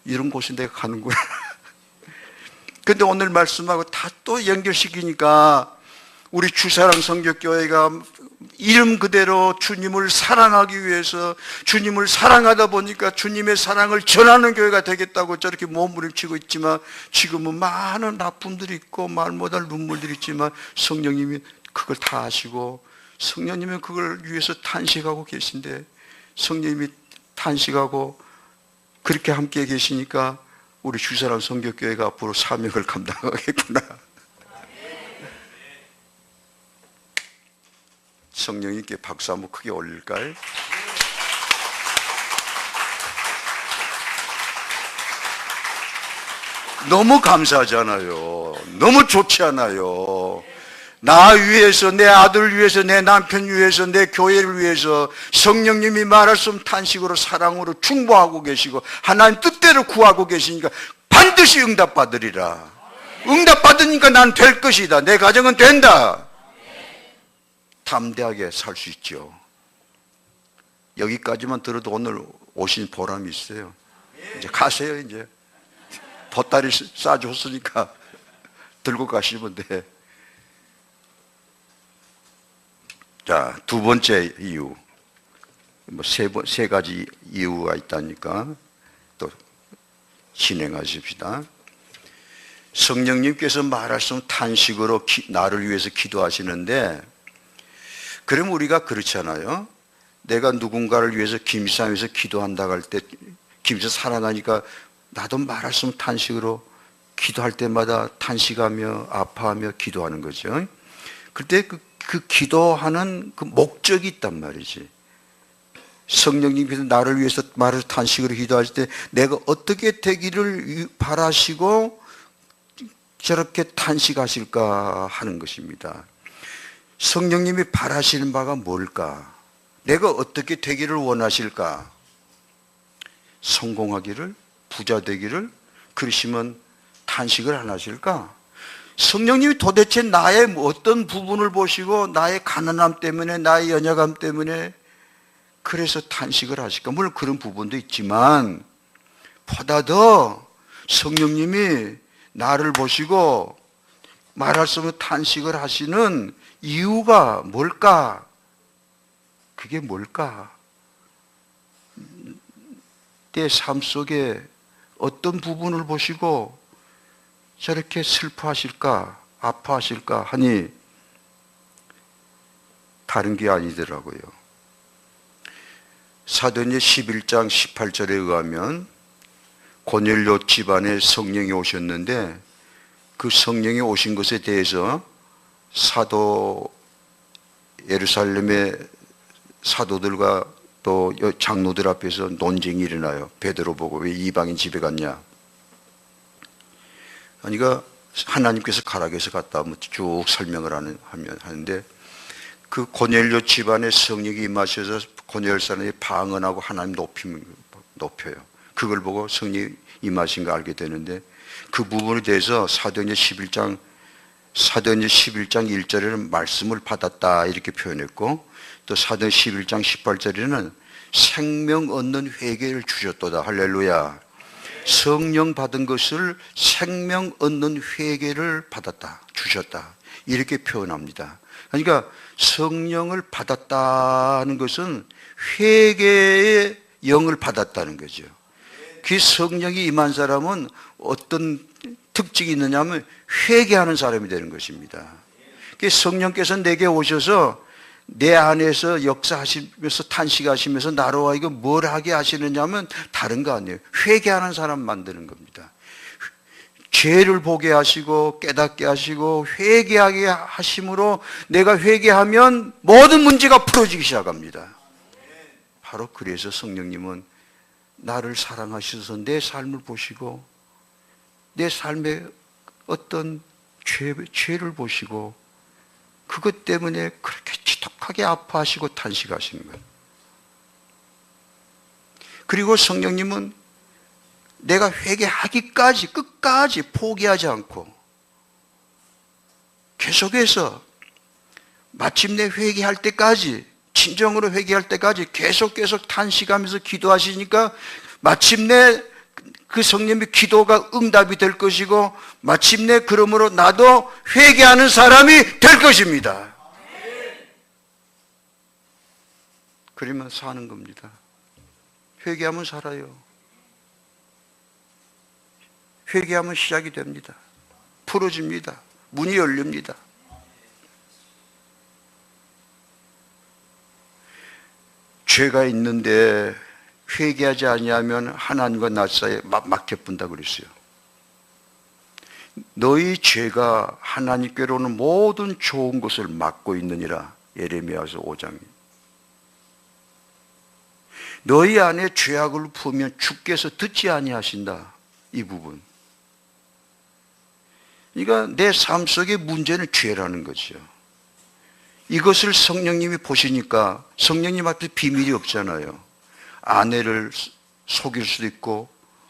[SPEAKER 1] 이런 곳에 내가 가는구나. 근데 오늘 말씀하고 다 또 연결시키니까 우리 주사랑 성교교회가 이름 그대로 주님을 사랑하기 위해서, 주님을 사랑하다 보니까 주님의 사랑을 전하는 교회가 되겠다고 저렇게 몸부림치고 있지만, 지금은 많은 아픔들이 있고 말 못할 눈물들이 있지만 성령님이 그걸 다 아시고 성령님은 그걸 위해서 탄식하고 계신데, 성령님이 탄식하고 그렇게 함께 계시니까 우리 주사랑 성교교회가 앞으로 사명을 감당하겠구나. 성령님께 박수 한번 크게 올릴까요? 너무 감사하잖아요. 너무 좋지 않아요? 나 위해서, 내 아들 위해서, 내 남편 위해서, 내 교회를 위해서 성령님이 말할 수 없는 탄식으로 사랑으로 충보하고 계시고 하나님 뜻대로 구하고 계시니까 반드시 응답받으리라. 응답받으니까 난 될 것이다. 내 가정은 된다. 담대하게 살 수 있죠. 여기까지만 들어도 오늘 오신 보람이 있어요. 이제 가세요. 이제 보따리 싸줬으니까 들고 가시면 돼. 자, 두 번째 이유, 세 가지 이유가 있다니까 또 진행하십시다. 성령님께서 말할 수 없는 탄식으로 나를 위해서 기도하시는데, 그럼 우리가 그렇잖아요. 내가 누군가를 위해서 김수함에서 기도한다고 할 때, 김수 사랑하니까 나도 말할 수 없는 탄식으로 기도할 때마다 탄식하며 아파하며 기도하는 거죠. 그때 그 기도하는 그 목적이 있단 말이지. 성령님께서 나를 위해서 말을 탄식으로 기도할 때 내가 어떻게 되기를 바라시고 저렇게 탄식하실까 하는 것입니다. 성령님이 바라시는 바가 뭘까? 내가 어떻게 되기를 원하실까? 성공하기를? 부자 되기를? 그러시면 탄식을 안 하실까? 성령님이 도대체 나의 어떤 부분을 보시고 나의 가난함 때문에, 나의 연약함 때문에 그래서 탄식을 하실까? 물론 그런 부분도 있지만 보다 더 성령님이 나를 보시고 말할 수 없는 탄식을 하시는 이유가 뭘까? 그게 뭘까? 내 삶 속에 어떤 부분을 보시고 저렇게 슬퍼하실까, 아파하실까 하니 다른 게 아니더라고요. 사도행전 11장 18절에 의하면 고넬료 집안에 성령이 오셨는데, 그 성령이 오신 것에 대해서 사도 예루살렘의 사도들과 또 장로들 앞에서 논쟁이 일어나요. 베드로 보고 왜 이방인 집에 갔냐? 그러니까 하나님께서 가락에서 갔다 오면 쭉 설명을 하는데 그 고넬료 집안에 성령이 임하셔서 고넬료 사람이 방언하고 하나님 높여요. 그걸 보고 성령이 임하신 거 알게 되는데 그 부분에 대해서 사도행전 11장 1절에는 말씀을 받았다 이렇게 표현했고 또 사도행전 11장 18절에는 생명 얻는 회개를 주셨도다. 할렐루야. 성령 받은 것을 생명 얻는 회개를 받았다, 주셨다 이렇게 표현합니다. 그러니까 성령을 받았다는 것은 회개의 영을 받았다는 거죠. 그 성령이 임한 사람은 어떤 특징이 있느냐 하면 회개하는 사람이 되는 것입니다. 성령께서 내게 오셔서 내 안에서 역사하시면서 탄식하시면서 나로 하여금 뭘 하게 하시느냐 하면 다른 거 아니에요. 회개하는 사람 만드는 겁니다. 죄를 보게 하시고 깨닫게 하시고 회개하게 하심으로 내가 회개하면 모든 문제가 풀어지기 시작합니다. 바로 그래서 성령님은 나를 사랑하셔서 내 삶을 보시고 내 삶의 어떤 죄를 보시고 그것 때문에 그렇게 지독하게 아파하시고 탄식하시는 거예요. 그리고 성령님은 내가 회개하기까지 끝까지 포기하지 않고 계속해서 마침내 회개할 때까지 진정으로 회개할 때까지 계속 탄식하면서 기도하시니까 마침내 그 성령의 기도가 응답이 될 것이고 마침내 그러므로 나도 회개하는 사람이 될 것입니다. 그러면 사는 겁니다. 회개하면 살아요. 회개하면 시작이 됩니다. 풀어집니다. 문이 열립니다. 죄가 있는데 회개하지 아니하면 하나님과 나 사이에 막혀뿐다 그랬어요. 너희 죄가 하나님께로는 모든 좋은 것을 막고 있느니라. 예레미야서 5장. 너희 안에 죄악을 품으면 주께서 듣지 아니하신다. 이 부분. 그러니까 내 삶 속의 문제는 죄라는 거죠. 이것을 성령님이 보시니까 성령님 앞에 비밀이 없잖아요. 아내를 속일 수도 있고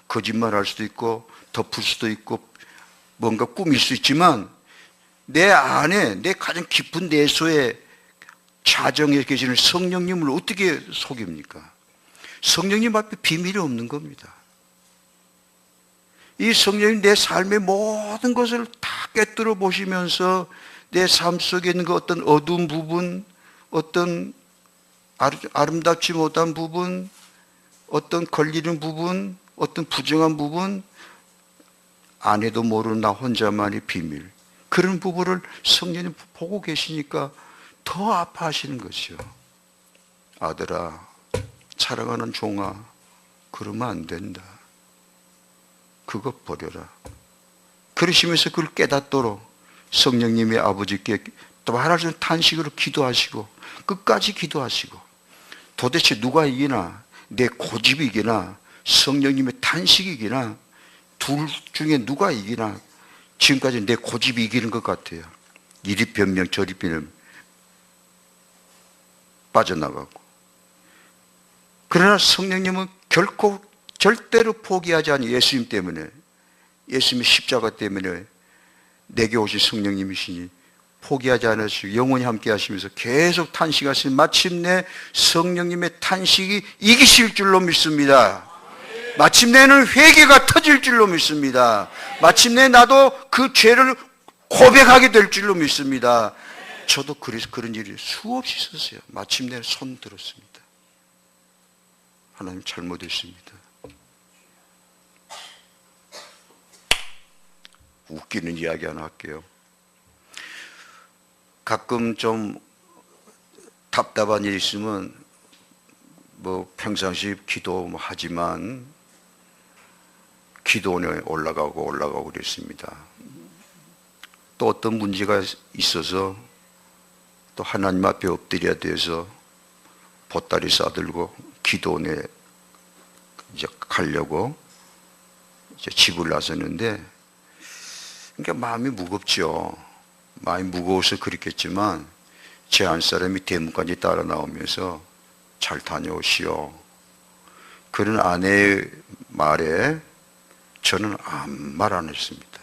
[SPEAKER 1] 거짓말할 수도 있고 덮을 수도 있고 뭔가 꾸밀 수 있지만 내 안에 내 가장 깊은 내소에 자정에 계시는 성령님을 어떻게 속입니까? 성령님 앞에 비밀이 없는 겁니다. 이 성령님 내 삶의 모든 것을 다 꿰뚫어 보시면서 내 삶 속에 있는 그 어떤 어두운 부분, 어떤 아름답지 못한 부분, 어떤 걸리는 부분, 어떤 부정한 부분, 아내도 모르는 나 혼자만의 비밀, 그런 부분을 성령님 보고 계시니까 더 아파하시는 거죠. 아들아, 사랑하는 종아, 그러면 안 된다. 그거 버려라. 그러시면서 그걸 깨닫도록 성령님의 아버지께 또 말할 수 없는 탄식으로 기도하시고 끝까지 기도하시고 도대체 누가 이기나? 내 고집이 이기나? 성령님의 탄식이 이기나? 둘 중에 누가 이기나? 지금까지 내 고집이 이기는 것 같아요. 이리 변명 저리 변명 빠져나가고. 그러나 성령님은 결코 절대로 포기하지 않은 예수님 때문에, 예수님의 십자가 때문에 내게 오신 성령님이시니 포기하지 않으시고 영원히 함께 하시면서 계속 탄식하시니 마침내 성령님의 탄식이 이기실 줄로 믿습니다. 마침내는 회개가 터질 줄로 믿습니다. 마침내 나도 그 죄를 고백하게 될 줄로 믿습니다. 저도 그래서 그런 일이 수없이 있었어요. 마침내 손 들었습니다. 하나님 잘못했습니다. 웃기는 이야기 하나 할게요. 가끔 좀 답답한 일이 있으면 뭐 평상시 기도 하지만 기도원에 올라가고 그랬습니다. 또 어떤 문제가 있어서 또 하나님 앞에 엎드려야 돼서 보따리 싸들고 기도원에 이제 가려고 이제 집을 나섰는데 그러니까 마음이 무겁죠. 마음이 무거워서 그랬겠지만 제 안 사람이 대문까지 따라 나오면서 잘 다녀오시오. 그런 아내의 말에 저는 아무 말 안 했습니다.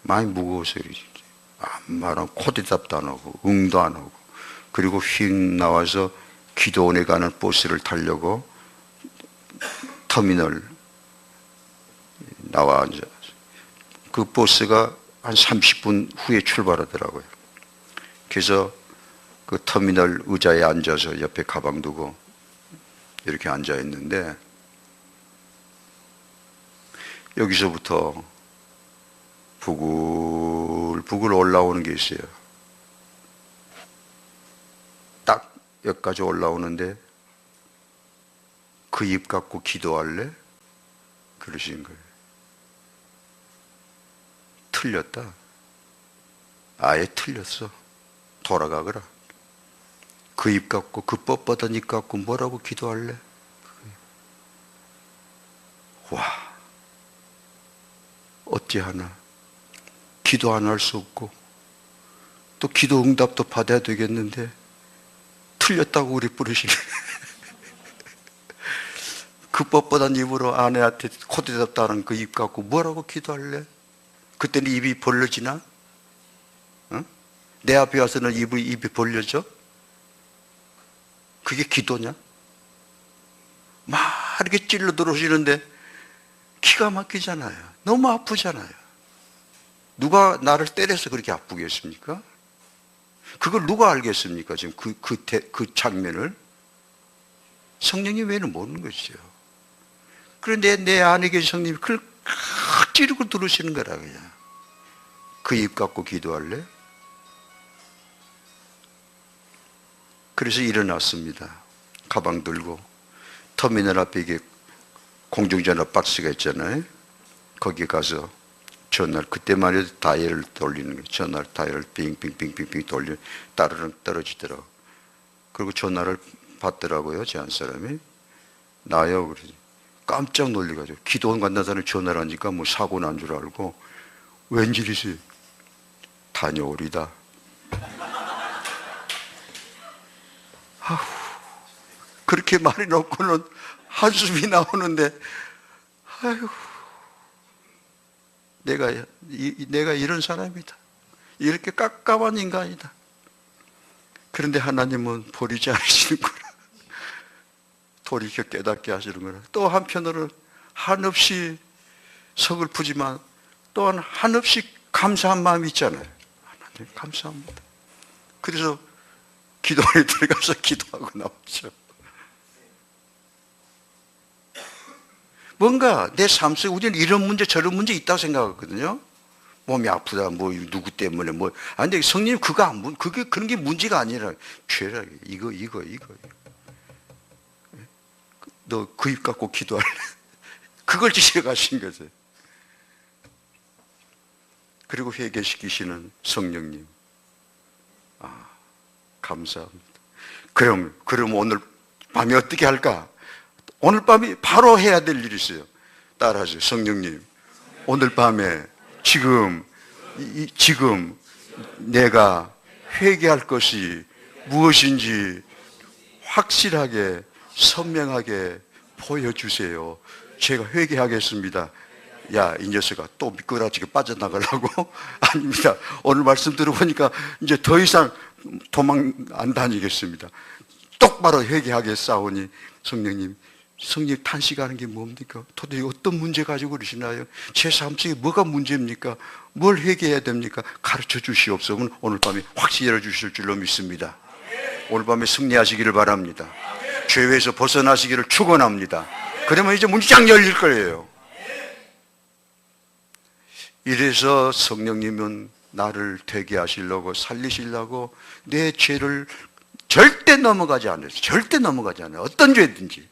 [SPEAKER 1] 마음이 무거워서 그러지. 아무 말 안 하고 코대답도 안 하고 응도 안 하고, 그리고 휙 나와서 기도원에 가는 버스를 타려고 터미널 나와 앉아. 그 버스가 한 30분 후에 출발하더라고요. 그래서 그 터미널 의자에 앉아서 옆에 가방 두고 이렇게 앉아 있는데, 여기서부터 부글부글 올라오는 게 있어요. 딱 여기까지 올라오는데 그 입 갖고 기도할래? 그러신 거예요. 틀렸다. 아예 틀렸어. 돌아가거라. 그 입 갖고, 그 뻣뻣한 입 갖고 뭐라고 기도할래? 와, 어찌하나. 기도 안 할 수 없고 또 기도 응답도 받아야 되겠는데 틀렸다고 우리 부르시네. 그 뻣뻣한 입으로 아내한테 코대답다는 그 입 갖고 뭐라고 기도할래? 그때는 입이 벌려지나? 어? 내 앞에 와서는 입이 벌려져? 그게 기도냐? 막 이렇게 찔러 들어오시는데 기가 막히잖아요. 너무 아프잖아요. 누가 나를 때려서 그렇게 아프겠습니까? 그걸 누가 알겠습니까? 지금 그 장면을. 성령님 외에는 모르는 것이죠. 그런데 내 안에 계신 성령님이 그걸 찌르고 들으시는 거라, 그냥. 그 입 갖고 기도할래? 그래서 일어났습니다. 가방 들고 터미널 앞에 이게 공중전화 박스가 있잖아요. 거기 가서 전화를, 그때만 해도 다이얼을 돌리는 거예요. 전화를 다이얼을 빙빙빙빙빙 돌리면 따르릉 떨어지더라고. 그리고 전화를 받더라고요. 제 한 사람이. 나요. 그러지. 깜짝 놀래가지고. 기도원 간다는 사람이 전화를 하니까 뭐 사고 난 줄 알고, 웬일이세요? 다녀오리다. 아휴, 그렇게 말이 놓고는 한숨이 나오는데, 아휴, 내가 이런 사람이다. 이렇게 깝깝한 인간이다. 그런데 하나님은 버리지 않으시는구나. 돌이켜 깨닫게 하시는구나. 또 한편으로는 한없이 서글프지만 또한 한없이 감사한 마음이 있잖아요. 하나님 감사합니다. 그래서 기도원에 들어가서 기도하고 나왔죠. 뭔가 내 삶 속에 우리는 이런 문제 저런 문제 있다고 생각하거든요. 몸이 아프다, 뭐 누구 때문에 뭐. 아니 근데 성령님 그게 그런 게 문제가 아니라 죄라. 이거. 너 그 입 갖고 기도할래? 그걸 지시해 가신 거죠. 그리고 회개시키시는 성령님. 아, 감사합니다. 그럼 오늘 밤에 어떻게 할까? 오늘 밤이 바로 해야 될 일이 있어요. 따라하세요. 성령님, 오늘 밤에 지금 내가 회개할 것이 무엇인지 확실하게 선명하게 보여주세요. 제가 회개하겠습니다. 야, 이 녀석아, 또 미끄러지게 빠져나가려고? 아닙니다. 오늘 말씀 들어보니까 이제 더 이상 도망 안 다니겠습니다. 똑바로 회개하겠사오니. 성령님 탄식하는 게 뭡니까? 도대체 어떤 문제 가지고 그러시나요? 제 삶 속에 뭐가 문제입니까? 뭘 회개해야 됩니까? 가르쳐 주시옵소서. 오늘 밤에 확실히 열어주실 줄로 믿습니다. 오늘 밤에 승리하시기를 바랍니다. 죄에서 벗어나시기를 축원합니다. 그러면 이제 문이 쫙 열릴 거예요. 이래서 성령님은 나를 되게 하시려고, 살리시려고 내 죄를 절대 넘어가지 않아요. 절대 넘어가지 않아요. 어떤 죄든지.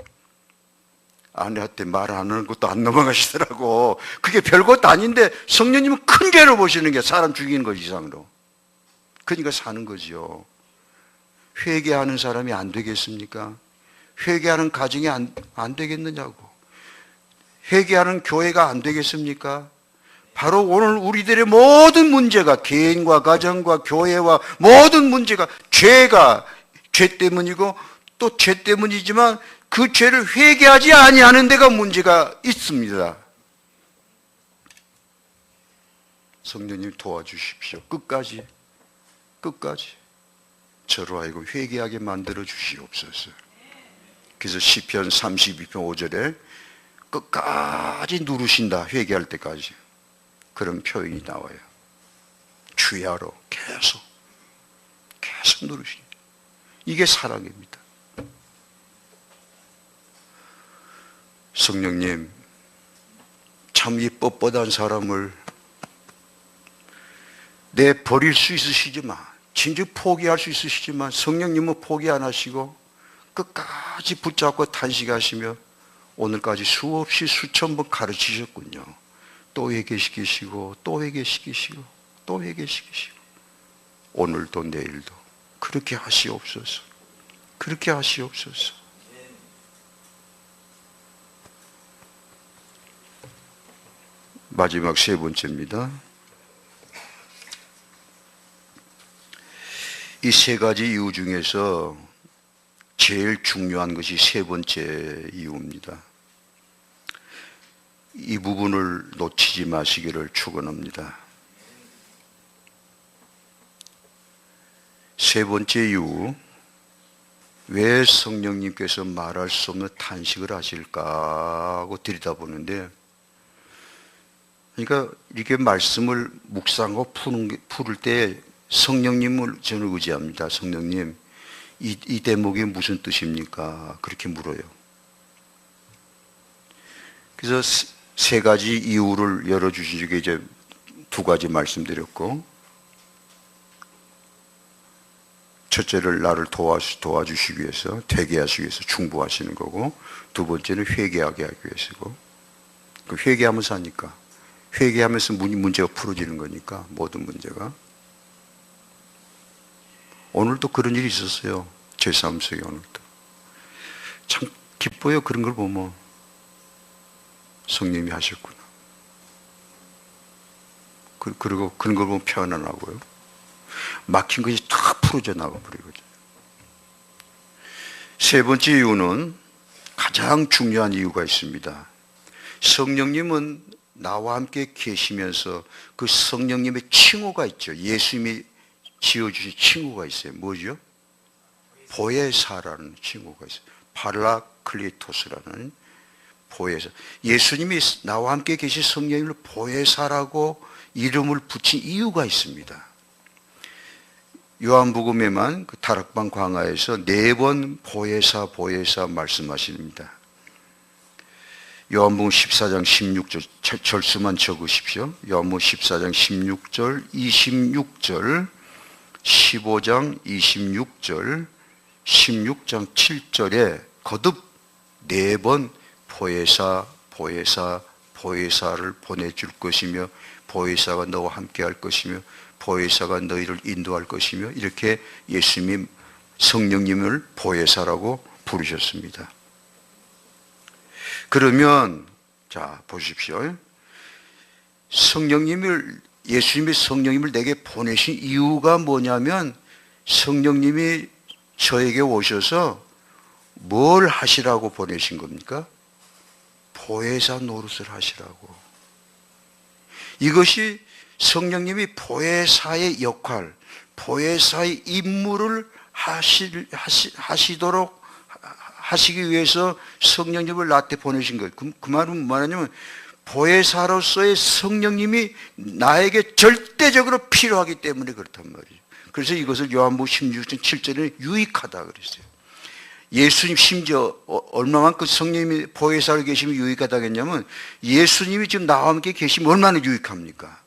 [SPEAKER 1] 아내한테 말 안 하는 것도 안 넘어가시더라고. 그게 별것도 아닌데 성령님은 큰 죄를 보시는 게 사람 죽이는 것 이상으로. 그러니까 사는 거지요. 회개하는 사람이 안 되겠습니까? 회개하는 가정이 안 되겠느냐고. 회개하는 교회가 안 되겠습니까? 바로 오늘 우리들의 모든 문제가, 개인과 가정과 교회와 모든 문제가 죄가 죄 때문이고 또 죄 때문이지만 그 죄를 회개하지 아니하는 데가 문제가 있습니다. 성령님 도와주십시오. 끝까지 저로 하여금 회개하게 만들어 주시옵소서. 그래서 시편 32편 5절에 끝까지 누르신다, 회개할 때까지. 그런 표현이 나와요. 주야로 계속 누르십니다. 이게 사랑입니다. 성령님, 참 이 뻣뻣한 사람을 내 버릴 수 있으시지만, 진짜 포기할 수 있으시지만 성령님은 포기 안 하시고 끝까지 붙잡고 탄식하시며 오늘까지 수없이 수천 번 가르치셨군요. 또 회개시키시고 또 회개시키시고 또 회개시키시고 오늘도 내일도 그렇게 하시옵소서. 그렇게 하시옵소서. 마지막 세 번째입니다. 이 세 가지 이유 중에서 제일 중요한 것이 세 번째 이유입니다. 이 부분을 놓치지 마시기를 축원합니다. 세 번째 이유, 왜 성령님께서 말할 수 없는 탄식을 하실까 하고 들여다보는데, 그러니까 이렇게 말씀을 묵상하고 풀을 때 성령님을 저는 의지합니다. 성령님, 이 대목이 무슨 뜻입니까? 그렇게 물어요. 그래서 세 가지 이유를 열어주신 적에 이제 두 가지 말씀드렸고, 첫째를 나를 도와주시기 위해서, 회개하시기 위해서 충고하시는 거고, 두 번째는 회개하게 하기 위해서고, 그 회개하면서 하니까, 회개하면서 문제가 풀어지는 거니까, 모든 문제가. 오늘도 그런 일이 있었어요. 제 삶 속에 오늘도. 참 기뻐요. 그런 걸 보면. 성령님이 하셨구나. 그리고 그런 걸 보면 편안하고요. 막힌 것이 탁 풀어져 나가버리거든요. 세 번째 이유는 가장 중요한 이유가 있습니다. 성령님은 나와 함께 계시면서 그 성령님의 칭호가 있죠. 예수님이 지어주신 칭호가 있어요. 뭐죠? 보혜사라는 칭호가 있어요. 파라클리토스라는 보혜사. 예수님이 나와 함께 계신 성령님을 보혜사라고 이름을 붙인 이유가 있습니다. 요한복음에만 그 다락방 광야에서 4번 보혜사 말씀하십니다. 요한복음 14장 16절 절수만 적으십시오. 요한복음 14장 16절, 26절, 15장 26절, 16장 7절에 거듭 4번 보혜사를 보내줄 것이며 보혜사가 너와 함께 할 것이며 보혜사가 너희를 인도할 것이며 이렇게 예수님이 성령님을 보혜사라고 부르셨습니다. 그러면 자 보십시오. 예수님이 성령님을 내게 보내신 이유가 뭐냐면 성령님이 저에게 오셔서 뭘 하시라고 보내신 겁니까? 보혜사 노릇을 하시라고. 이것이 성령님이 보혜사의 역할, 보혜사의 임무를 하시도록 하시기 위해서 성령님을 나한테 보내신 거예요. 그 말은 뭐냐면 보혜사로서의 성령님이 나에게 절대적으로 필요하기 때문에 그렇단 말이에요. 그래서 이것을 요한복음 16장 7절에 유익하다 그랬어요. 예수님 심지어 얼마만큼 성령님이 보혜사로 계시면 유익하다 했냐면 예수님이 지금 나와 함께 계시면 얼마나 유익합니까?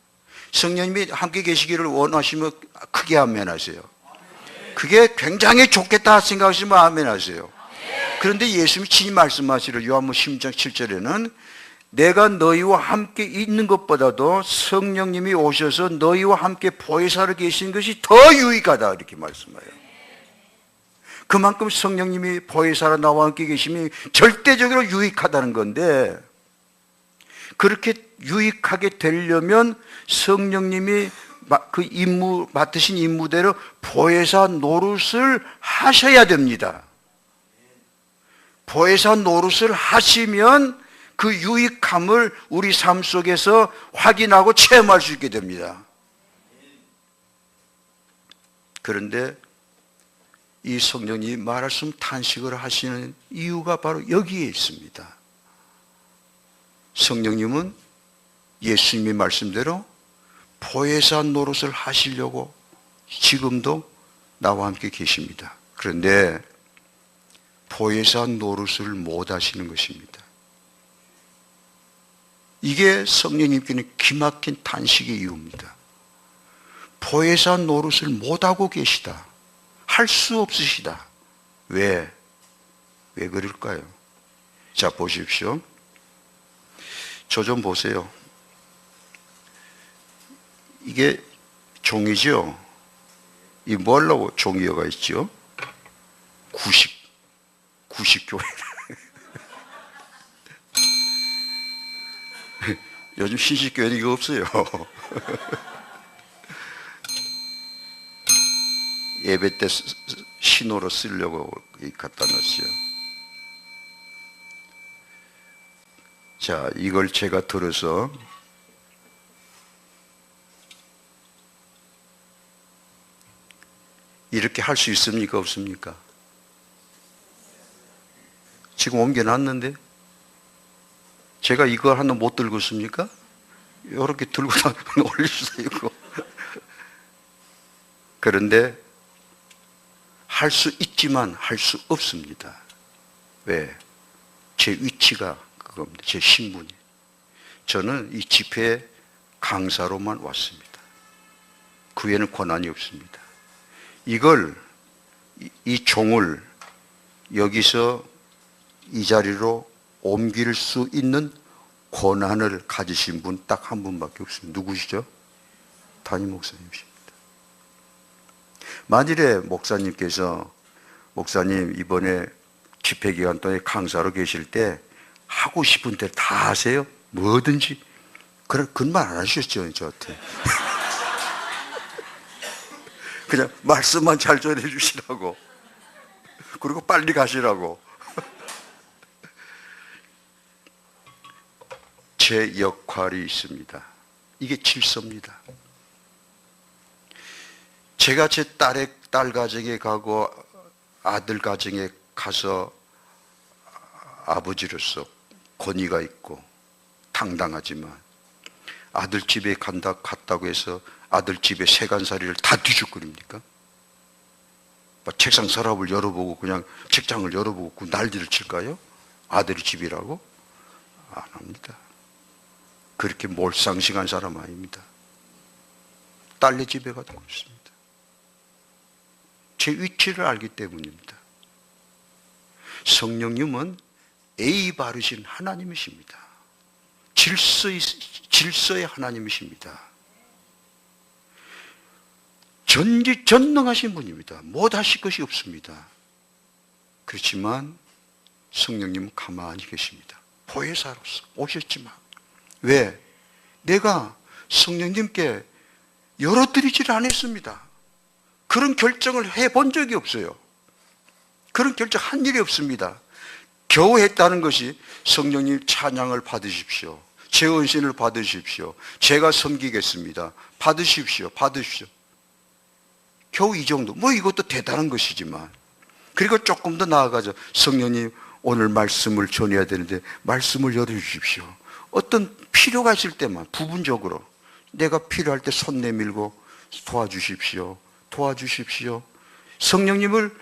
[SPEAKER 1] 성령님이 함께 계시기를 원하시면 크게 아멘 하세요. 그게 굉장히 좋겠다 생각하시면 아멘 하세요. 그런데 예수님이 친히 말씀하시려 요한복음 16장 7절에는 내가 너희와 함께 있는 것보다도 성령님이 오셔서 너희와 함께 보혜사로 계신 것이 더 유익하다 이렇게 말씀해요. 그만큼 성령님이 보혜사로 나와 함께 계시면 절대적으로 유익하다는 건데 그렇게 유익하게 되려면 성령님이 그 임무, 맡으신 임무대로 보혜사 노릇을 하셔야 됩니다. 보혜사 노릇을 하시면 그 유익함을 우리 삶 속에서 확인하고 체험할 수 있게 됩니다. 그런데 이 성령님이 말씀 탄식을 하시는 이유가 바로 여기에 있습니다. 성령님은 예수님의 말씀대로 보혜사 노릇을 하시려고 지금도 나와 함께 계십니다. 그런데 보혜사 노릇을 못 하시는 것입니다. 이게 성령님께는 기막힌 탄식의 이유입니다. 보혜사 노릇을 못하고 계시다. 할 수 없으시다. 왜 그럴까요? 자, 보십시오. 저 좀 보세요. 이게 종이죠? 이 뭐 하려고 종이어가 있죠? 구식교회. 요즘 신식교회는 이거 없어요. 예배 때 신호로 쓰려고 갖다 놨어요. 자, 이걸 제가 들어서 이렇게 할 수 있습니까? 없습니까? 지금 옮겨놨는데 제가 이거 하나 못 들고 있습니까? 이렇게 들고 올릴 수도 있고. 그런데 할 수 있지만 할 수 없습니다. 왜? 제 위치가 그겁니다. 제 신분이. 저는 이 집회에 강사로만 왔습니다. 그 외에는 권한이 없습니다. 이 종을 여기서 이 자리로 옮길 수 있는 권한을 가지신 분 딱 한 분밖에 없습니다. 누구시죠? 담임 목사님이십니다. 만일에 목사님께서 목사님 이번에 집회 기간 동안에 강사로 계실 때 하고 싶은 대로 다 하세요? 뭐든지. 그런 말 안 하셨죠, 저한테. 그냥 말씀만 잘 전해 주시라고. 그리고 빨리 가시라고. 제 역할이 있습니다. 이게 질서입니다. 제가 제 딸 가정에 가고 아들 가정에 가서 아버지로서 권위가 있고 당당하지만 아들 집에 갔다고 해서 아들 집에 세간살이를 다 뒤죽거립니까? 책상 서랍을 열어보고 그냥 책장을 열어보고 난리를 칠까요? 아들의 집이라고? 안 합니다. 그렇게 몰상식한 사람 아닙니다. 딸네 집에 가도 그렇습니다. 제 위치를 알기 때문입니다. 성령님은 예의 바르신 하나님이십니다. 질서의 하나님이십니다. 전지전능하신 분입니다. 못하실 것이 없습니다. 그렇지만 성령님은 가만히 계십니다. 보혜사로서 오셨지만 왜? 내가 성령님께 열어드리질 않았습니다. 그런 결정을 해본 적이 없어요. 그런 결정 한 일이 없습니다. 겨우 했다는 것이 성령님 찬양을 받으십시오. 제 헌신을 받으십시오. 제가 섬기겠습니다. 받으십시오. 겨우 이 정도. 뭐 이것도 대단한 것이지만. 그리고 조금 더 나아가서 성령님 오늘 말씀을 전해야 되는데 말씀을 열어주십시오. 어떤 필요가 있을 때만 부분적으로 내가 필요할 때 손 내밀고 도와주십시오. 성령님을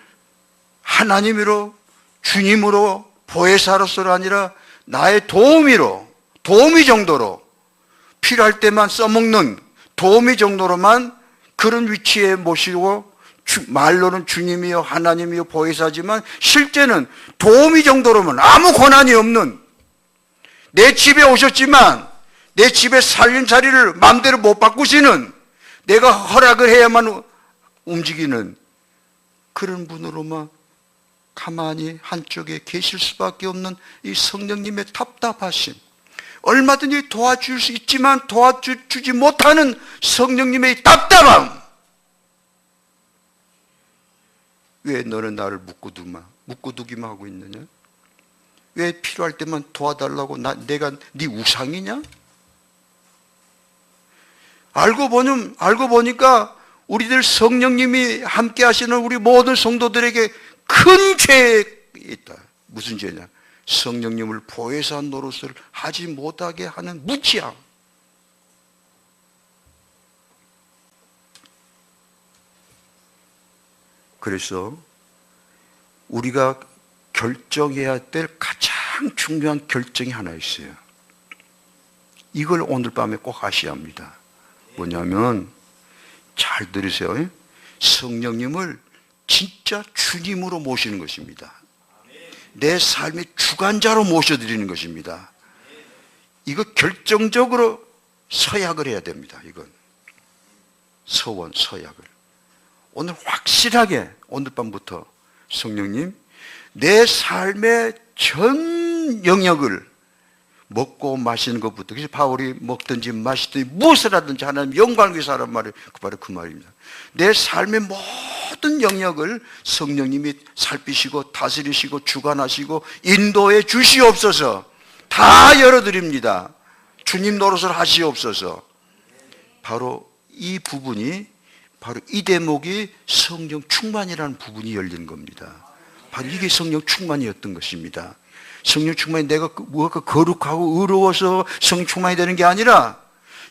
[SPEAKER 1] 하나님으로 주님으로 보혜사로서가 아니라 나의 도우미 정도로 필요할 때만 써먹는 도우미 정도로만 그런 위치에 모시고 말로는 주님이요 하나님이요 보혜사지만 실제는 도우미 정도로만 아무 권한이 없는 내 집에 오셨지만 내 집의 살림살이를 마음대로 못 바꾸시는 내가 허락을 해야만 움직이는 그런 분으로만 가만히 한쪽에 계실 수밖에 없는 이 성령님의 답답하심, 얼마든지 도와줄 수 있지만 도와주지 못하는 성령님의 답답함. 왜 너는 나를 묶어두기만 하고 있느냐? 왜 필요할 때만 도와달라고 내가 네 우상이냐? 알고 보니까 우리들 성령님이 함께 하시는 우리 모든 성도들에게 큰 죄가 있다. 무슨 죄냐? 성령님을 보혜사 노릇을 하지 못하게 하는 무지함. 그래서 우리가 결정해야 될 가장 중요한 결정이 하나 있어요. 이걸 오늘 밤에 꼭 하셔야 합니다. 뭐냐면, 잘 들으세요. 성령님을 진짜 주님으로 모시는 것입니다. 내 삶의 주관자로 모셔드리는 것입니다. 이거 결정적으로 서약을 해야 됩니다. 이건 서약을. 오늘 확실하게 오늘 밤부터 성령님, 내 삶의 전 영역을 먹고 마시는 것부터, 그래서 바울이 먹든지 마시든지 무엇을 하든지 하나님 영광을 위해서 하란 말이 바로 그 말입니다. 내 삶의 모든 영역을 성령님이 살피시고 다스리시고 주관하시고 인도해 주시옵소서. 다 열어드립니다. 주님 노릇을 하시옵소서. 바로 이 부분이, 바로 이 대목이 성령 충만이라는 부분이 열린 겁니다. 바로 이게 성령 충만이었던 것입니다. 성령 충만이 내가 무엇가 거룩하고 의로워서 성령 충만이 되는 게 아니라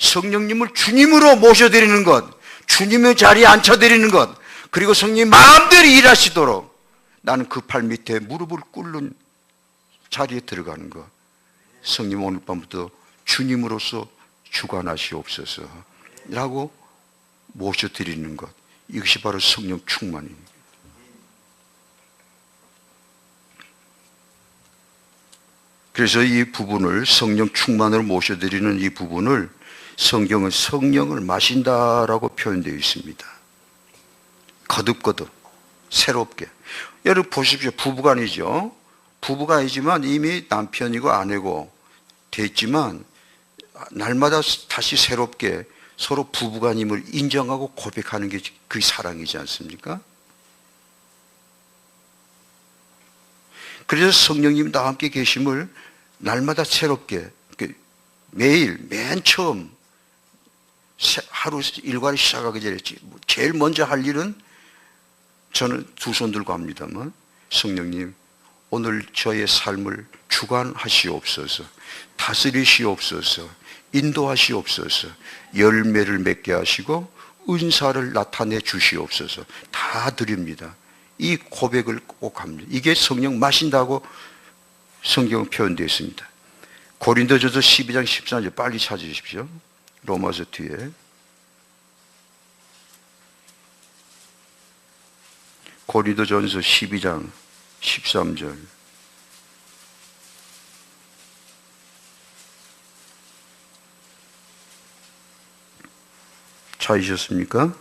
[SPEAKER 1] 성령님을 주님으로 모셔드리는 것, 주님의 자리에 앉혀드리는 것, 그리고 성령님 마음대로 일하시도록 나는 그 팔 밑에 무릎을 꿇는 자리에 들어가는 것. 성령 오늘 밤부터 주님으로서 주관하시옵소서 라고 모셔드리는 것, 이것이 바로 성령 충만입니다. 그래서 이 부분을, 성령 충만으로 모셔드리는 이 부분을 성경은 성령을 마신다라고 표현되어 있습니다. 거듭거듭 새롭게. 여러분 보십시오. 부부간이죠. 부부간이지만 이미 남편이고 아내고 됐지만 날마다 다시 새롭게 서로 부부간임을 인정하고 고백하는 게 그 사랑이지 않습니까? 그래서 성령님 나와 함께 계심을 날마다 새롭게, 매일 맨 처음 하루 일과를 시작하기 전에 제일 먼저 할 일은, 저는 두 손 들고 합니다만, 성령님 오늘 저의 삶을 주관하시옵소서, 다스리시옵소서, 인도하시옵소서, 열매를 맺게 하시고 은사를 나타내 주시옵소서. 다 드립니다. 이 고백을 꼭 합니다. 이게 성령 마신다고 성경은 표현되어 있습니다. 고린도전서 12장 13절 빨리 찾으십시오. 로마서 뒤에. 고린도전서 12장 13절. 찾으셨습니까?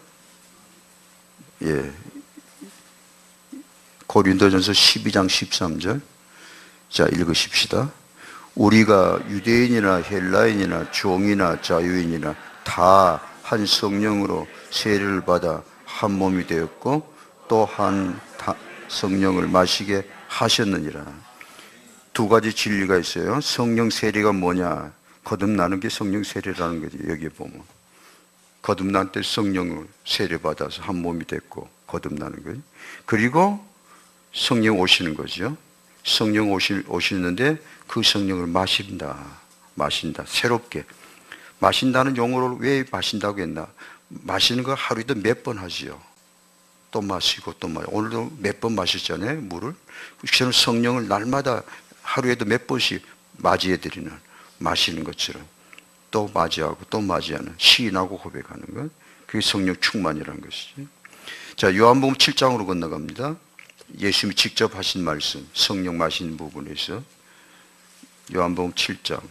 [SPEAKER 1] 예. 고린도전서 12장 13절. 자, 읽으십시다. 우리가 유대인이나 헬라인이나 종이나 자유인이나 다 한 성령으로 세례를 받아 한 몸이 되었고 또 한 성령을 마시게 하셨느니라. 두 가지 진리가 있어요. 성령 세례가 뭐냐? 거듭나는 게 성령 세례라는 거지. 여기에 보면 거듭난 때 성령을 세례 받아서 한 몸이 됐고 거듭나는 거예요. 그리고 성령 오시는 거죠. 성령 오시는데 그 성령을 마신다. 새롭게. 마신다는 용어를 왜 마신다고 했나? 마시는 거 하루에도 몇 번 하지요. 또 마시고 또 마시고. 오늘도 몇 번 마셨잖아요, 물을. 저는 성령을 날마다 하루에도 몇 번씩 맞이해드리는, 마시는 것처럼 또 맞이하고 또 맞이하는, 시인하고 고백하는 것. 그게 성령 충만이라는 것이죠. 자, 요한복음 7장으로 건너갑니다. 예수님이 직접 하신 말씀, 성령 마시는 부분에서 요한복음 7장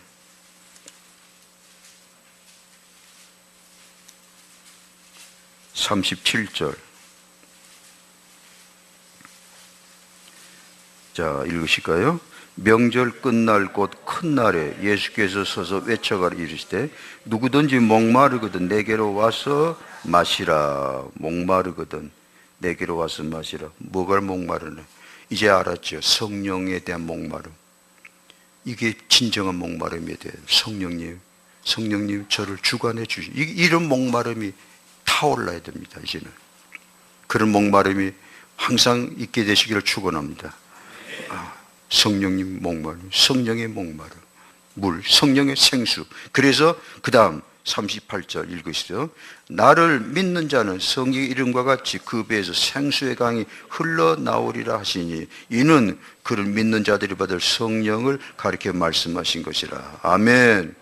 [SPEAKER 1] 37절. 자, 읽으실까요? 명절 끝날 곧 큰 날에 예수께서 서서 외쳐가라 이르시되 누구든지 목마르거든 내게로 와서 마시라. 목마르거든 내게로 와서 마시라. 뭐가 목마르네? 이제 알았죠. 성령에 대한 목마름. 이게 진정한 목마름에 대한 성령님 저를 주관해 주시. 이런 목마름이 타올라야 됩니다. 이제는 그런 목마름이 항상 있게 되시기를 축원합니다. 성령님 목마름, 성령의 목마름, 물, 성령의 생수. 그래서 그 다음 38절 읽으시죠. 나를 믿는 자는 성경의 이름과 같이 그 배에서 생수의 강이 흘러나오리라 하시니 이는 그를 믿는 자들이 받을 성령을 가리켜 말씀하신 것이라. 아멘.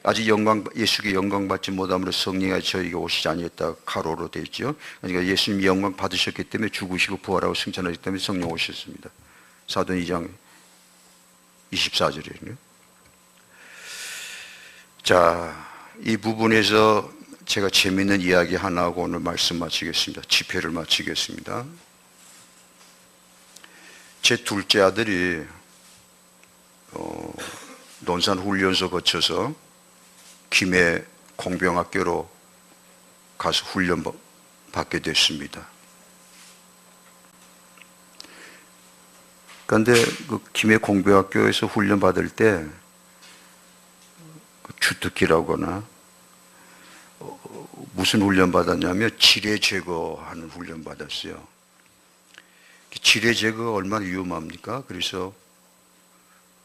[SPEAKER 1] 아직 예수께 영광 받지 못함으로 성령이 저에게 오시지 아니했다 가로로 되어 있죠. 그러니까 예수님이 영광 받으셨기 때문에 죽으시고 부활하고 승천하셨기 때문에 성령 오셨습니다. 사도행 2장 24절이에요. 자, 이 부분에서 제가 재미있는 이야기 하나 하고 오늘 말씀 마치겠습니다. 집회를 마치겠습니다. 제 둘째 아들이 논산 훈련소 거쳐서 김해 공병학교로 가서 훈련 받게 됐습니다. 그런데 그 김해 공병학교에서 훈련 받을 때 주특기라거나 무슨 훈련 받았냐면 지뢰 제거하는 훈련 받았어요. 지뢰 제거가 얼마나 위험합니까? 그래서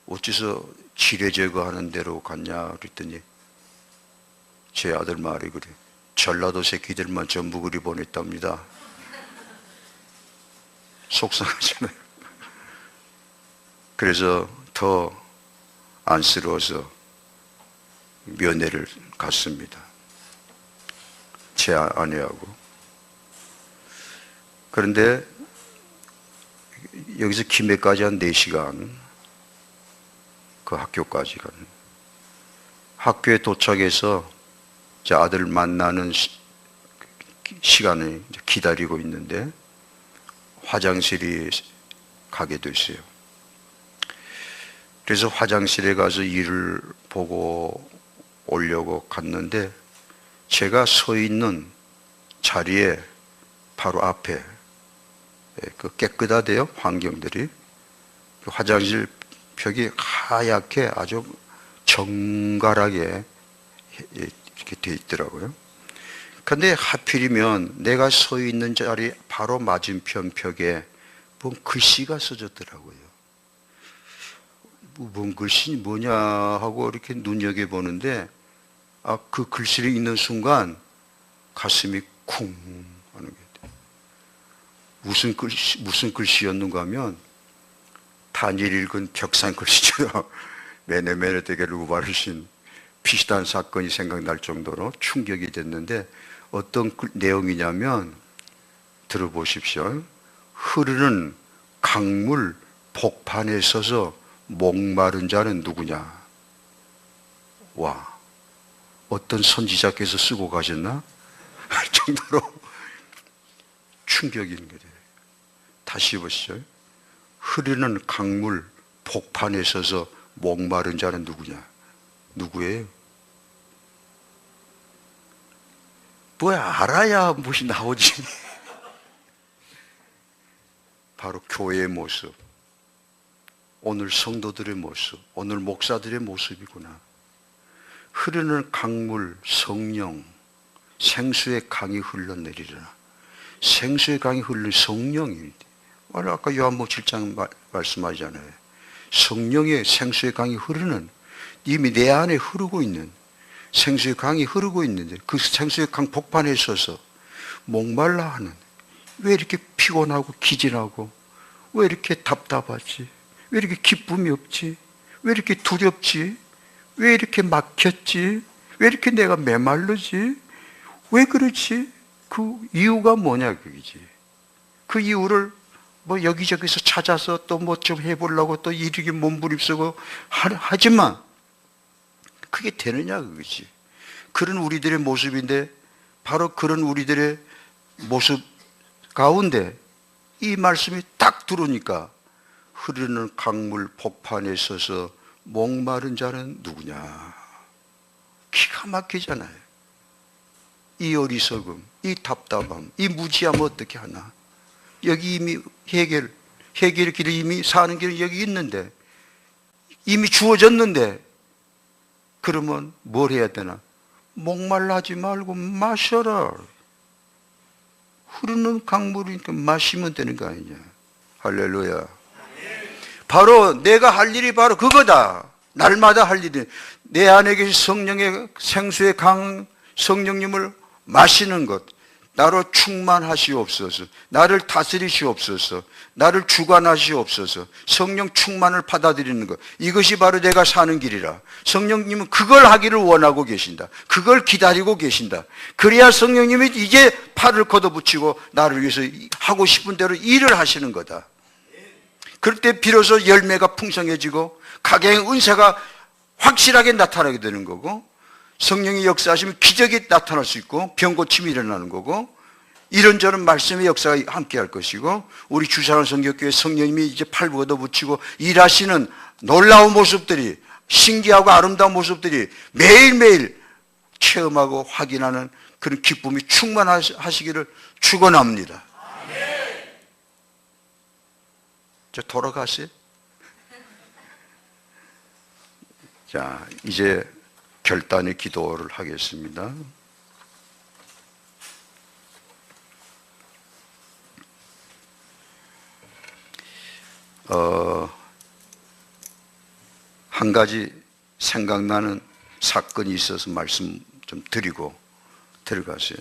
[SPEAKER 1] 어째서 지뢰 제거하는 데로 갔냐 그랬더니 제 아들 말이 그래. 전라도 새끼들만 전부 그리 보냈답니다. 속상하잖아요. 그래서 더 안쓰러워서 면회를 갔습니다. 제 아내하고. 그런데 여기서 김해까지 한 4시간 그 학교까지 가는. 학교에 도착해서 제 아들 만나는 시간을 기다리고 있는데 화장실이 가게 됐어요. 그래서 화장실에 가서 일을 보고 오려고 갔는데 제가 서 있는 자리에 바로 앞에 그 깨끗하대요, 환경들이. 그 화장실 벽이 하얗게 아주 정갈하게 이렇게 돼 있더라고요. 근데 하필이면 내가 서 있는 자리 바로 맞은편 벽에 뭔 글씨가 써졌더라고요. 뭔 글씨 뭐냐 하고 이렇게 눈여겨보는데 그 글씨를 읽는 순간 가슴이 쿵 하는 게 돼요. 무슨 글씨였는가 하면 다니엘 읽은 벽산 글씨처럼 메네메네 대게를 우바르신 비슷한 사건이 생각날 정도로 충격이 됐는데 어떤 내용이냐면 들어보십시오. 흐르는 강물 복판에 서서 목마른 자는 누구냐? 와, 어떤 선지자께서 쓰고 가셨나? 할 정도로 충격이 있는 거예요. 다시 보시죠. 흐르는 강물 복판에 서서 목마른 자는 누구냐? 누구예요? 뭐야, 알아야 무엇이 나오지. 바로 교회의 모습, 오늘 성도들의 모습, 오늘 목사들의 모습이구나. 흐르는 강물, 성령, 생수의 강이 흘러내리려나. 생수의 강이 흘러 성령이. 아까 요한복음 7장 말씀하잖아요. 성령의 생수의 강이 흐르는, 이미 내 안에 흐르고 있는 생수의 강이 흐르고 있는데 그 생수의 강 복판에 서서 목말라 하는, 왜 이렇게 피곤하고 기진하고, 왜 이렇게 답답하지, 왜 이렇게 기쁨이 없지, 왜 이렇게 두렵지, 왜 이렇게 막혔지, 왜 이렇게 내가 메말르지, 왜 그렇지? 그 이유가 뭐냐 그기지. 그 이유를 뭐 여기저기서 찾아서 또 뭐 좀 해보려고 또 이렇게 몸부림쓰고 하지만 그게 되느냐 그거지. 그런 우리들의 모습인데 바로 그런 우리들의 모습 가운데 이 말씀이 딱 들어오니까 흐르는 강물 복판에 서서 목마른 자는 누구냐? 기가 막히잖아요. 이 어리석음, 이 답답함, 이 무지함 어떻게 하나? 여기 이미 해결의 길이 이미 사는 길은 여기 있는데, 이미 주어졌는데, 그러면 뭘 해야 되나? 목말라하지 말고 마셔라. 흐르는 강물이니까 마시면 되는 거 아니냐? 할렐루야. 바로 내가 할 일이 바로 그거다. 날마다 할 일이 내 안에 계신 성령의 생수의 강 성령님을 마시는 것. 나로 충만하시옵소서. 나를 다스리시옵소서. 나를 주관하시옵소서. 성령 충만을 받아들이는 것. 이것이 바로 내가 사는 길이라. 성령님은 그걸 하기를 원하고 계신다. 그걸 기다리고 계신다. 그래야 성령님이 이제 팔을 걷어붙이고 나를 위해서 하고 싶은 대로 일을 하시는 거다. 그럴 때 비로소 열매가 풍성해지고 가게의 은사가 확실하게 나타나게 되는 거고, 성령이 역사하시면 기적이 나타날 수 있고 병고침이 일어나는 거고, 이런저런 말씀의 역사가 함께 할 것이고, 우리 주사랑 성격교회 성령님이 이제 팔 걷어붙이고 일하시는 놀라운 모습들이, 신기하고 아름다운 모습들이 매일매일 체험하고 확인하는 그런 기쁨이 충만하시기를 축원합니다. 자, 돌아가세요. 자, 이제 결단의 기도를 하겠습니다. 한 가지 생각나는 사건이 있어서 말씀 좀 드리고 들어가세요.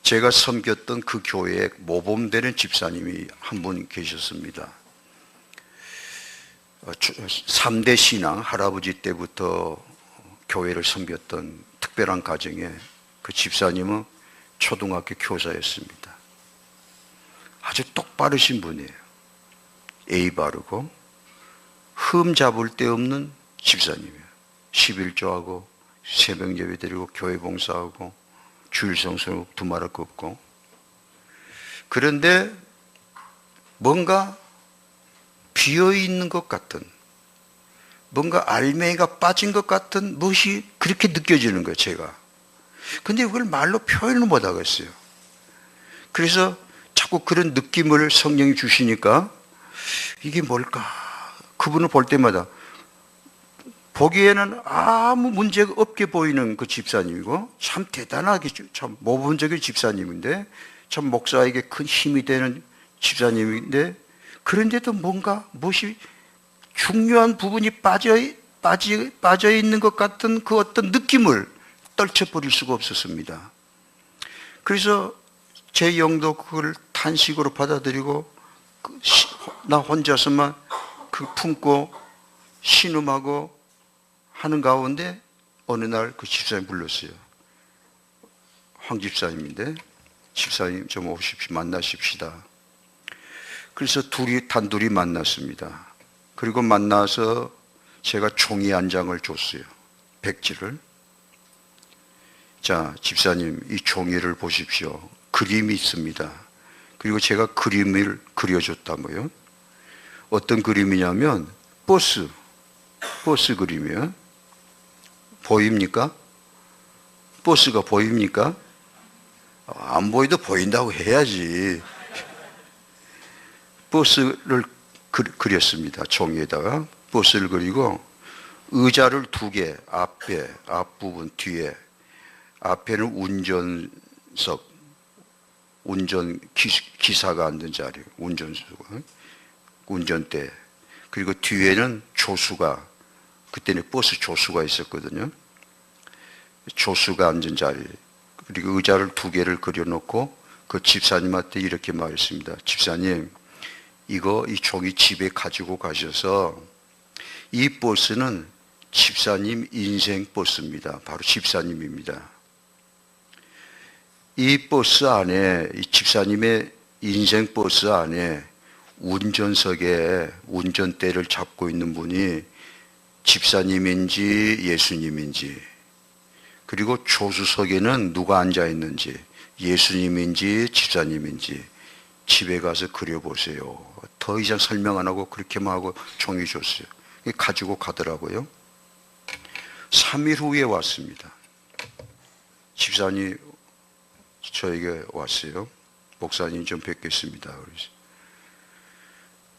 [SPEAKER 1] 제가 섬겼던 그 교회에 모범되는 집사님이 한 분 계셨습니다. 3대 신앙, 할아버지 때부터 교회를 섬겼던 특별한 가정에 그 집사님은 초등학교 교사였습니다. 아주 똑바르신 분이에요. 예의 바르고 흠 잡을 데 없는 집사님이에요. 11조하고 새벽 예배 드리고 교회 봉사하고 주일 성수로 두말할 거 없고. 그런데 뭔가 비어있는 것 같은, 뭔가 알맹이가 빠진 것 같은 무엇이 그렇게 느껴지는 거예요, 제가. 근데 그걸 말로 표현을 못 하겠어요. 그래서 자꾸 그런 느낌을 성령이 주시니까 이게 뭘까? 그분을 볼 때마다 보기에는 아무 문제가 없게 보이는 그 집사님이고, 참 대단하게, 참 모범적인 집사님인데, 참 목사에게 큰 힘이 되는 집사님인데, 그런데도 뭔가 무엇이 중요한 부분이 빠져 있는 것 같은 그 어떤 느낌을 떨쳐버릴 수가 없었습니다. 그래서 제 영도 그걸 탄식으로 받아들이고 나 혼자서만 그 품고 신음하고 하는 가운데 어느 날 그 집사님 불렀어요. 황 집사님인데, 집사님 좀 오십시오. 만나십시다. 그래서 단둘이 만났습니다. 그리고 만나서 제가 종이 한 장을 줬어요. 백지를. 자, 집사님, 이 종이를 보십시오. 그림이 있습니다. 그리고 제가 그림을 그려줬다고요. 어떤 그림이냐면 버스 그림이에요. 보입니까? 버스가 보입니까? 안 보이도 보인다고 해야지. 버스를 그렸습니다. 종이에다가 버스를 그리고 의자를 2개, 앞에, 앞부분, 뒤에. 앞에는 운전석, 기사가 앉은 자리, 운전대. 그리고 뒤에는 조수가, 그때는 버스 조수가 있었거든요. 조수가 앉은 자리. 그리고 의자를 2개를 그려놓고 그 집사님한테 이렇게 말했습니다. 집사님, 이 종이 집에 가지고 가셔서, 이 버스는 집사님 인생 버스입니다. 바로 집사님입니다. 이 버스 안에, 이 집사님의 인생 버스 안에 운전석에 운전대를 잡고 있는 분이 집사님인지 예수님인지, 그리고 조수석에는 누가 앉아 있는지, 예수님인지 집사님인지 집에 가서 그려보세요. 더 이상 설명 안 하고 그렇게만 하고 종이 줬어요. 가지고 가더라고요. 3일 후에 왔습니다. 집사님이 저에게 왔어요. 목사님 좀 뵙겠습니다. 그래서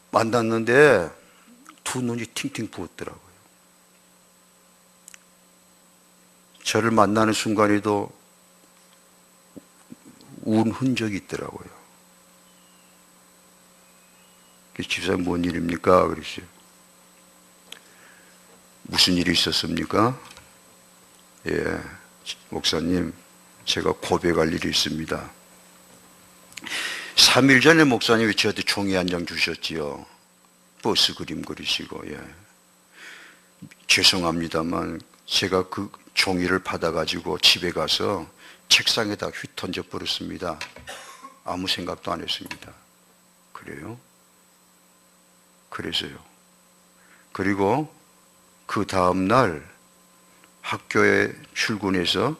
[SPEAKER 1] 만났는데 두 눈이 팅팅 부었더라고요. 저를 만나는 순간에도 운 흔적이 있더라고요. 집사님 뭔 일입니까? 그랬어요. 무슨 일이 있었습니까? 예, 목사님, 제가 고백할 일이 있습니다. 3일 전에 목사님이 저한테 종이 한 장 주셨지요. 버스 그림 그리시고. 예. 죄송합니다만 제가 그 종이를 받아가지고 집에 가서 책상에다 휙 던져버렸습니다. 아무 생각도 안 했습니다. 그래요? 그래서요. 그리고 그 다음날 학교에 출근해서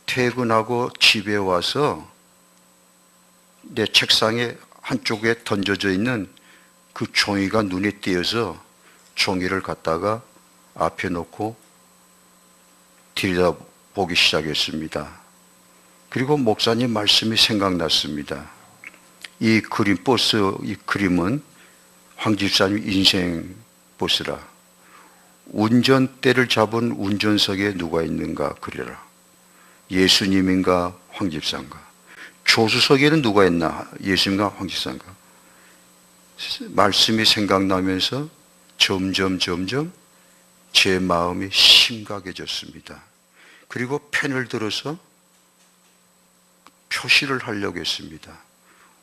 [SPEAKER 1] 퇴근하고 집에 와서 내 책상에 한쪽에 던져져 있는 그 종이가 눈에 띄어서 종이를 갖다가 앞에 놓고 들여다보기 시작했습니다. 그리고 목사님 말씀이 생각났습니다. 이 그림 버스, 이 그림은 황 집사님 인생 버스라. 운전대를 잡은 운전석에 누가 있는가 그래라. 예수님인가 황 집사인가. 조수석에는 누가 있나? 예수님과 황 집사인가. 말씀이 생각나면서 점점 제 마음이 심각해졌습니다. 그리고 펜을 들어서 표시를 하려고 했습니다.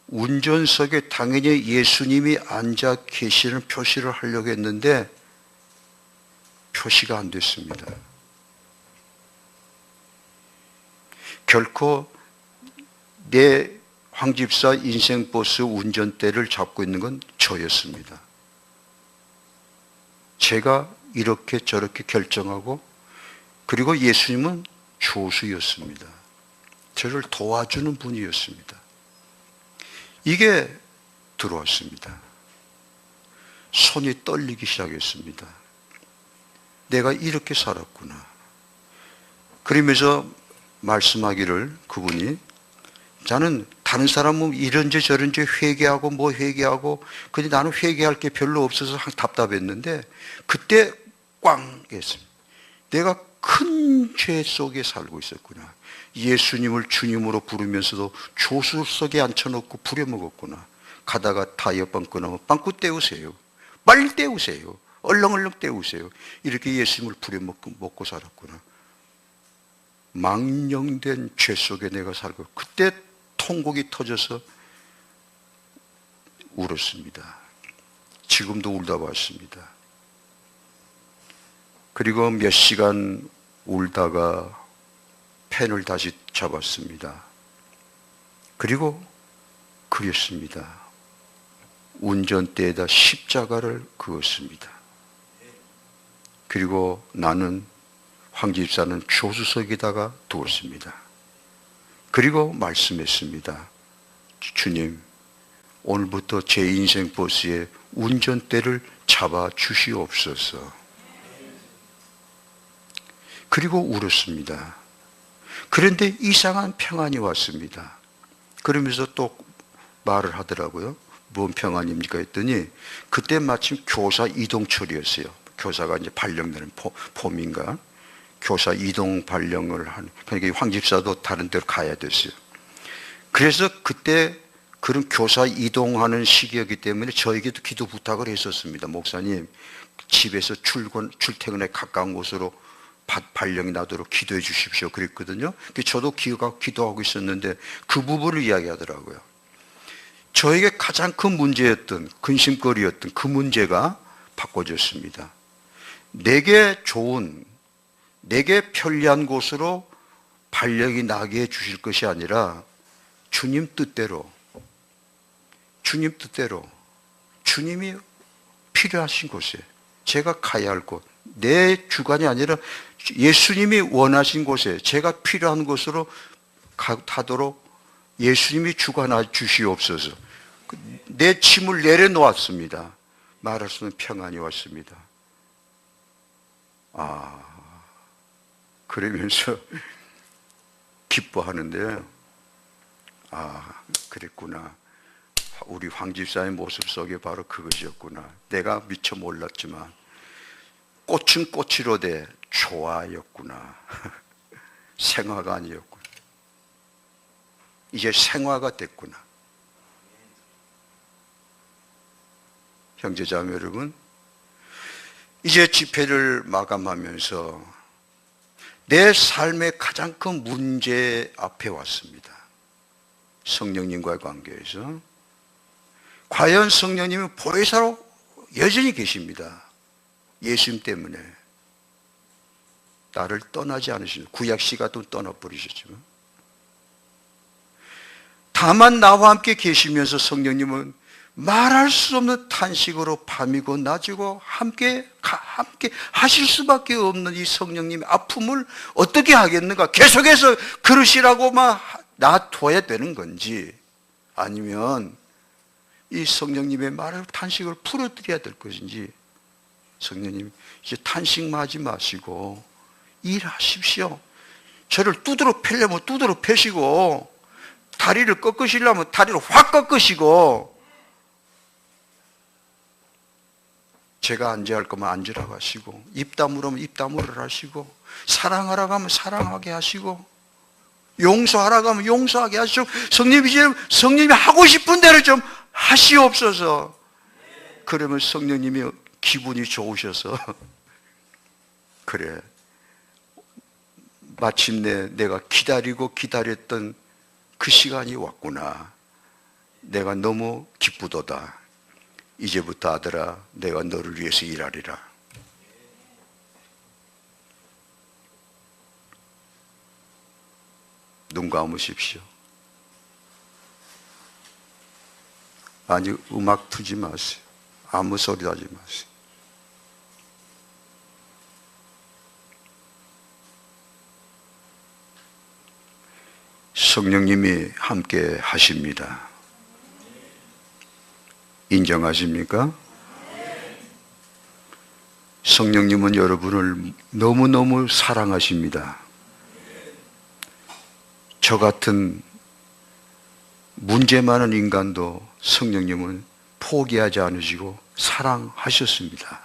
[SPEAKER 1] 운전석에 당연히 예수님이 앉아 계시는 표시를 하려고 했는데 표시가 안 됐습니다. 결코 내 황집사 인생버스 운전대를 잡고 있는 건 저였습니다. 제가 이렇게 저렇게 결정하고, 그리고 예수님은 조수였습니다. 저를 도와주는 분이었습니다. 이게 들어왔습니다. 손이 떨리기 시작했습니다. 내가 이렇게 살았구나. 그러면서 말씀하기를, 그분이, 나는 다른 사람은 이런지 저런지 회개하고 뭐 회개하고, 근데 나는 회개할 게 별로 없어서 답답했는데 그때 꽝 했습니다. 내가 큰 죄 속에 살고 있었구나. 예수님을 주님으로 부르면서도 조수석에 앉혀놓고 부려먹었구나. 가다가 타이어빵 끊으면 빵꾸 떼우세요. 빨리 떼우세요. 얼렁얼렁 떼우세요. 이렇게 예수님을 부려먹고 살았구나. 망령된 죄 속에 내가 살고, 그때 통곡이 터져서 울었습니다. 지금도 울다 왔습니다. 그리고 몇 시간 울다가 펜을 다시 잡았습니다. 그리고 그렸습니다. 운전대에다 십자가를 그었습니다. 그리고 나는 황 집사는 조수석에다가 두었습니다. 그리고 말씀했습니다. 주님, 오늘부터 제 인생 버스의 운전대를 잡아 주시옵소서. 그리고 울었습니다. 그런데 이상한 평안이 왔습니다. 그러면서 또 말을 하더라고요. 뭔 평안입니까 했더니, 그때 마침 교사 이동철이었어요. 교사가 이제 발령되는 폼인가, 교사 이동 발령을 하는, 그러니까 황 집사도 다른 데로 가야 됐어요. 그래서 그때 그런 교사 이동하는 시기였기 때문에 저에게도 기도 부탁을 했었습니다. 목사님, 집에서 출퇴근에 가까운 곳으로 발령이 나도록 기도해 주십시오. 그랬거든요. 저도 기도하고 있었는데 그 부분을 이야기하더라고요. 저에게 가장 큰 문제였던, 근심거리였던 그 문제가 바꿔졌습니다. 내게 좋은, 내게 편리한 곳으로 발령이 나게 해 주실 것이 아니라 주님 뜻대로, 주님이 필요하신 곳에, 제가 가야 할 곳, 내 주관이 아니라 예수님이 원하신 곳에, 제가 필요한 곳으로 가도록 예수님이 주관해 주시옵소서. 내 짐을 내려놓았습니다. 말할 수 없는 평안이 왔습니다. 그러면서 기뻐하는데, 그랬구나. 우리 황 집사의 모습 속에 바로 그것이었구나. 내가 미처 몰랐지만 꽃은 꽃이로되 조화였구나. 생화가 아니었구나. 이제 생화가 됐구나. 형제자매 여러분, 이제 집회를 마감하면서 내 삶의 가장 큰 문제 앞에 왔습니다. 성령님과의 관계에서. 과연 성령님은 보혜사로 여전히 계십니다. 예수님 때문에 나를 떠나지 않으시는, 구약 시가도 떠나버리셨지만, 다만 나와 함께 계시면서 성령님은 말할 수 없는 탄식으로 밤이고 낮이고 함께 하실 수밖에 없는 이 성령님의 아픔을 어떻게 하겠는가? 계속해서 그러시라고만 놔둬야 되는 건지, 아니면 이 성령님의 말을 탄식을 풀어드려야 될 것인지. 성령님, 이제 탄식만 하지 마시고 일하십시오. 저를 두드러 패려면 두드러 패시고, 다리를 꺾으시려면 다리를 확 꺾으시고, 제가 앉아야 할 거면 앉으라고 하시고, 입 다물으면 입 다물으라 하시고, 사랑하라고 하면 사랑하게 하시고, 용서하라고 하면 용서하게 하시고, 성령님이 하고 싶은 대로 좀 하시옵소서. 그러면 성령님이 기분이 좋으셔서 그래, 마침내 내가 기다리고 기다렸던 그 시간이 왔구나. 내가 너무 기쁘도다. 이제부터 아들아, 내가 너를 위해서 일하리라. 눈 감으십시오. 아니, 음악 틀지 마세요. 아무 소리도 하지 마세요. 성령님이 함께 하십니다. 인정하십니까? 성령님은 여러분을 너무너무 사랑하십니다. 저 같은 문제 많은 인간도 성령님은 포기하지 않으시고 사랑하셨습니다.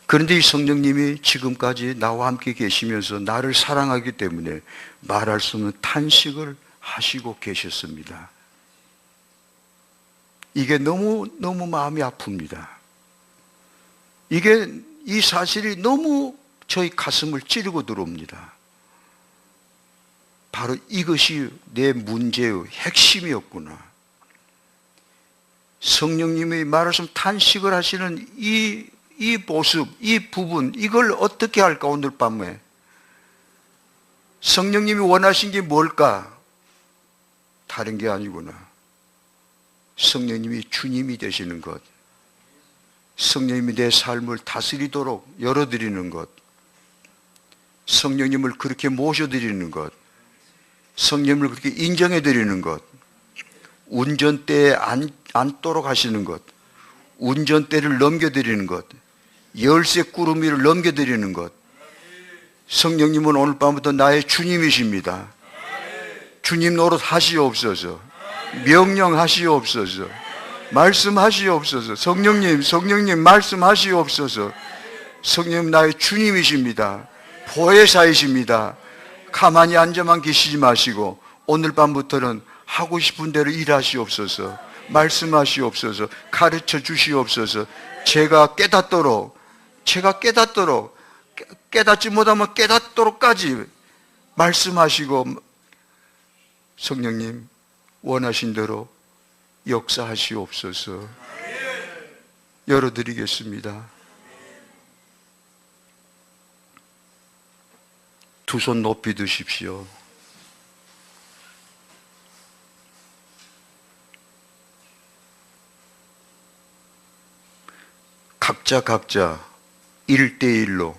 [SPEAKER 1] 그런데 이 성령님이 지금까지 나와 함께 계시면서 나를 사랑하기 때문에 말할 수 없는 탄식을 하시고 계셨습니다. 이게 너무 마음이 아픕니다. 이 사실이 너무 저희 가슴을 찌르고 들어옵니다. 바로 이것이 내 문제의 핵심이었구나. 성령님이 말하시면 탄식을 하시는 이 모습, 이 부분, 이걸 어떻게 할까? 오늘 밤에 성령님이 원하신 게 뭘까? 다른 게 아니구나. 성령님이 주님이 되시는 것, 성령님이 내 삶을 다스리도록 열어드리는 것, 성령님을 그렇게 모셔드리는 것, 성령님을 그렇게 인정해드리는 것, 운전대에 앉도록 하시는 것, 운전대를 넘겨드리는 것, 열쇠 꾸러미 위를 넘겨드리는 것. 성령님은 오늘 밤부터 나의 주님이십니다. 주님 노릇 하시옵소서. 명령하시옵소서. 말씀하시옵소서. 성령님 말씀하시옵소서. 성령님 나의 주님이십니다. 보혜사이십니다. 가만히 앉아만 계시지 마시고 오늘 밤부터는 하고 싶은 대로 일하시옵소서. 말씀하시옵소서. 가르쳐 주시옵소서. 제가 깨닫도록 깨닫지 못하면 깨닫도록까지 말씀하시고, 성령님 원하신 대로 역사하시옵소서. 열어드리겠습니다. 두 손 높이 드십시오. 각자 1대1로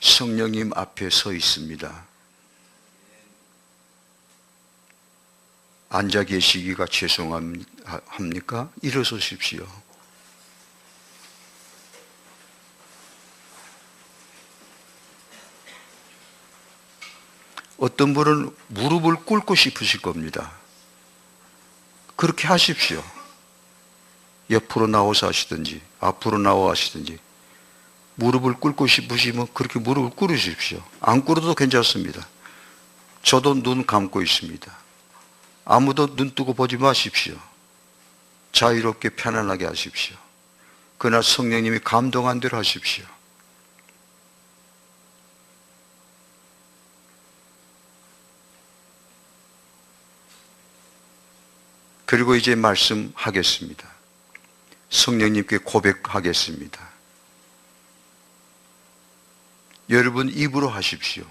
[SPEAKER 1] 성령님 앞에 서 있습니다. 앉아 계시기가 죄송합니까? 일어서십시오. 어떤 분은 무릎을 꿇고 싶으실 겁니다. 그렇게 하십시오. 옆으로 나와서 하시든지 앞으로 나와 하시든지 무릎을 꿇고 싶으시면 그렇게 무릎을 꿇으십시오. 안 꿇어도 괜찮습니다. 저도 눈 감고 있습니다. 아무도 눈 뜨고 보지 마십시오. 자유롭게 편안하게 하십시오. 그날 성령님이 감동한 대로 하십시오. 그리고 이제 말씀하겠습니다. 성령님께 고백하겠습니다. 여러분 입으로 하십시오.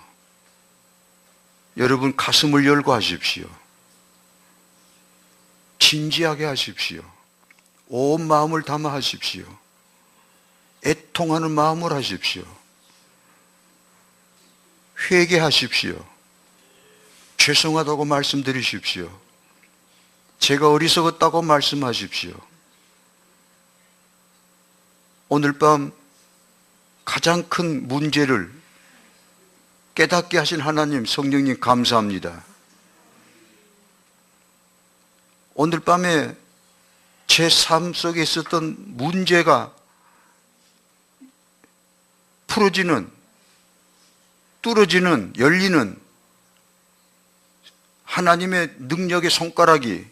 [SPEAKER 1] 여러분 가슴을 열고 하십시오. 진지하게 하십시오. 온 마음을 담아 하십시오. 애통하는 마음을 하십시오. 회개하십시오. 죄송하다고 말씀드리십시오. 제가 어리석었다고 말씀하십시오. 오늘 밤 가장 큰 문제를 깨닫게 하신 하나님, 성령님 감사합니다. 오늘 밤에 제 삶 속에 있었던 문제가 풀어지는, 뚫어지는, 열리는 하나님의 능력의 손가락이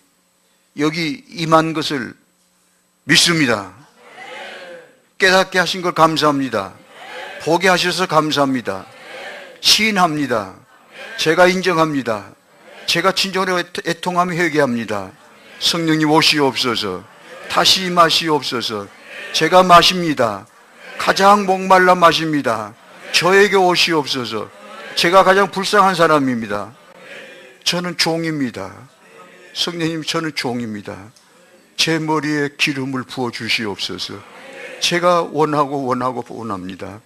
[SPEAKER 1] 여기 임한 것을 믿습니다. 깨닫게 하신 걸 감사합니다. 보게 하셔서 감사합니다. 시인합니다. 제가 인정합니다. 제가 진정으로 애통하며 회개합니다. 성령님 오시옵소서. 다시 임하시옵소서. 제가 마십니다. 가장 목말라 마십니다. 저에게 오시옵소서. 제가 가장 불쌍한 사람입니다. 저는 종입니다. 성령님, 저는 종입니다. 제 머리에 기름을 부어 주시옵소서. 제가 원합니다.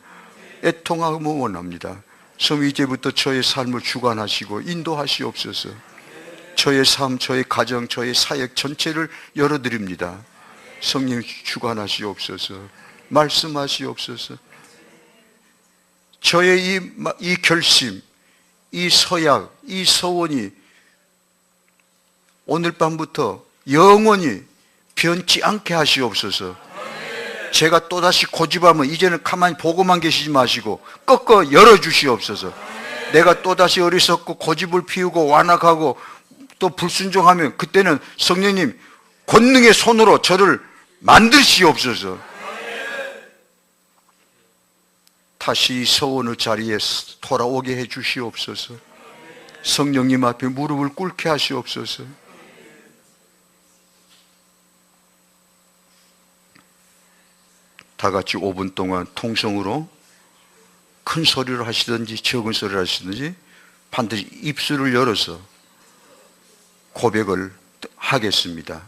[SPEAKER 1] 애통하고 원합니다. 성 이제부터 저의 삶을 주관하시고 인도하시옵소서. 저의 삶, 저의 가정, 저의 사역 전체를 열어드립니다. 성령 주관하시옵소서. 말씀하시옵소서. 저의 이 결심, 이 서약, 이 서원이 오늘 밤부터 영원히 변치 않게 하시옵소서. 제가 또다시 고집하면 이제는 가만히 보고만 계시지 마시고 꺾어 열어주시옵소서. 내가 또다시 어리석고 고집을 피우고 완악하고 또 불순종하면 그때는 성령님 권능의 손으로 저를 만드시옵소서. 다시 이 서원의 자리에 돌아오게 해 주시옵소서. 성령님 앞에 무릎을 꿇게 하시옵소서. 다 같이 5분 동안 통성으로 큰 소리로 하시든지 적은 소리로 하시든지 반드시 입술을 열어서 고백을 하겠습니다.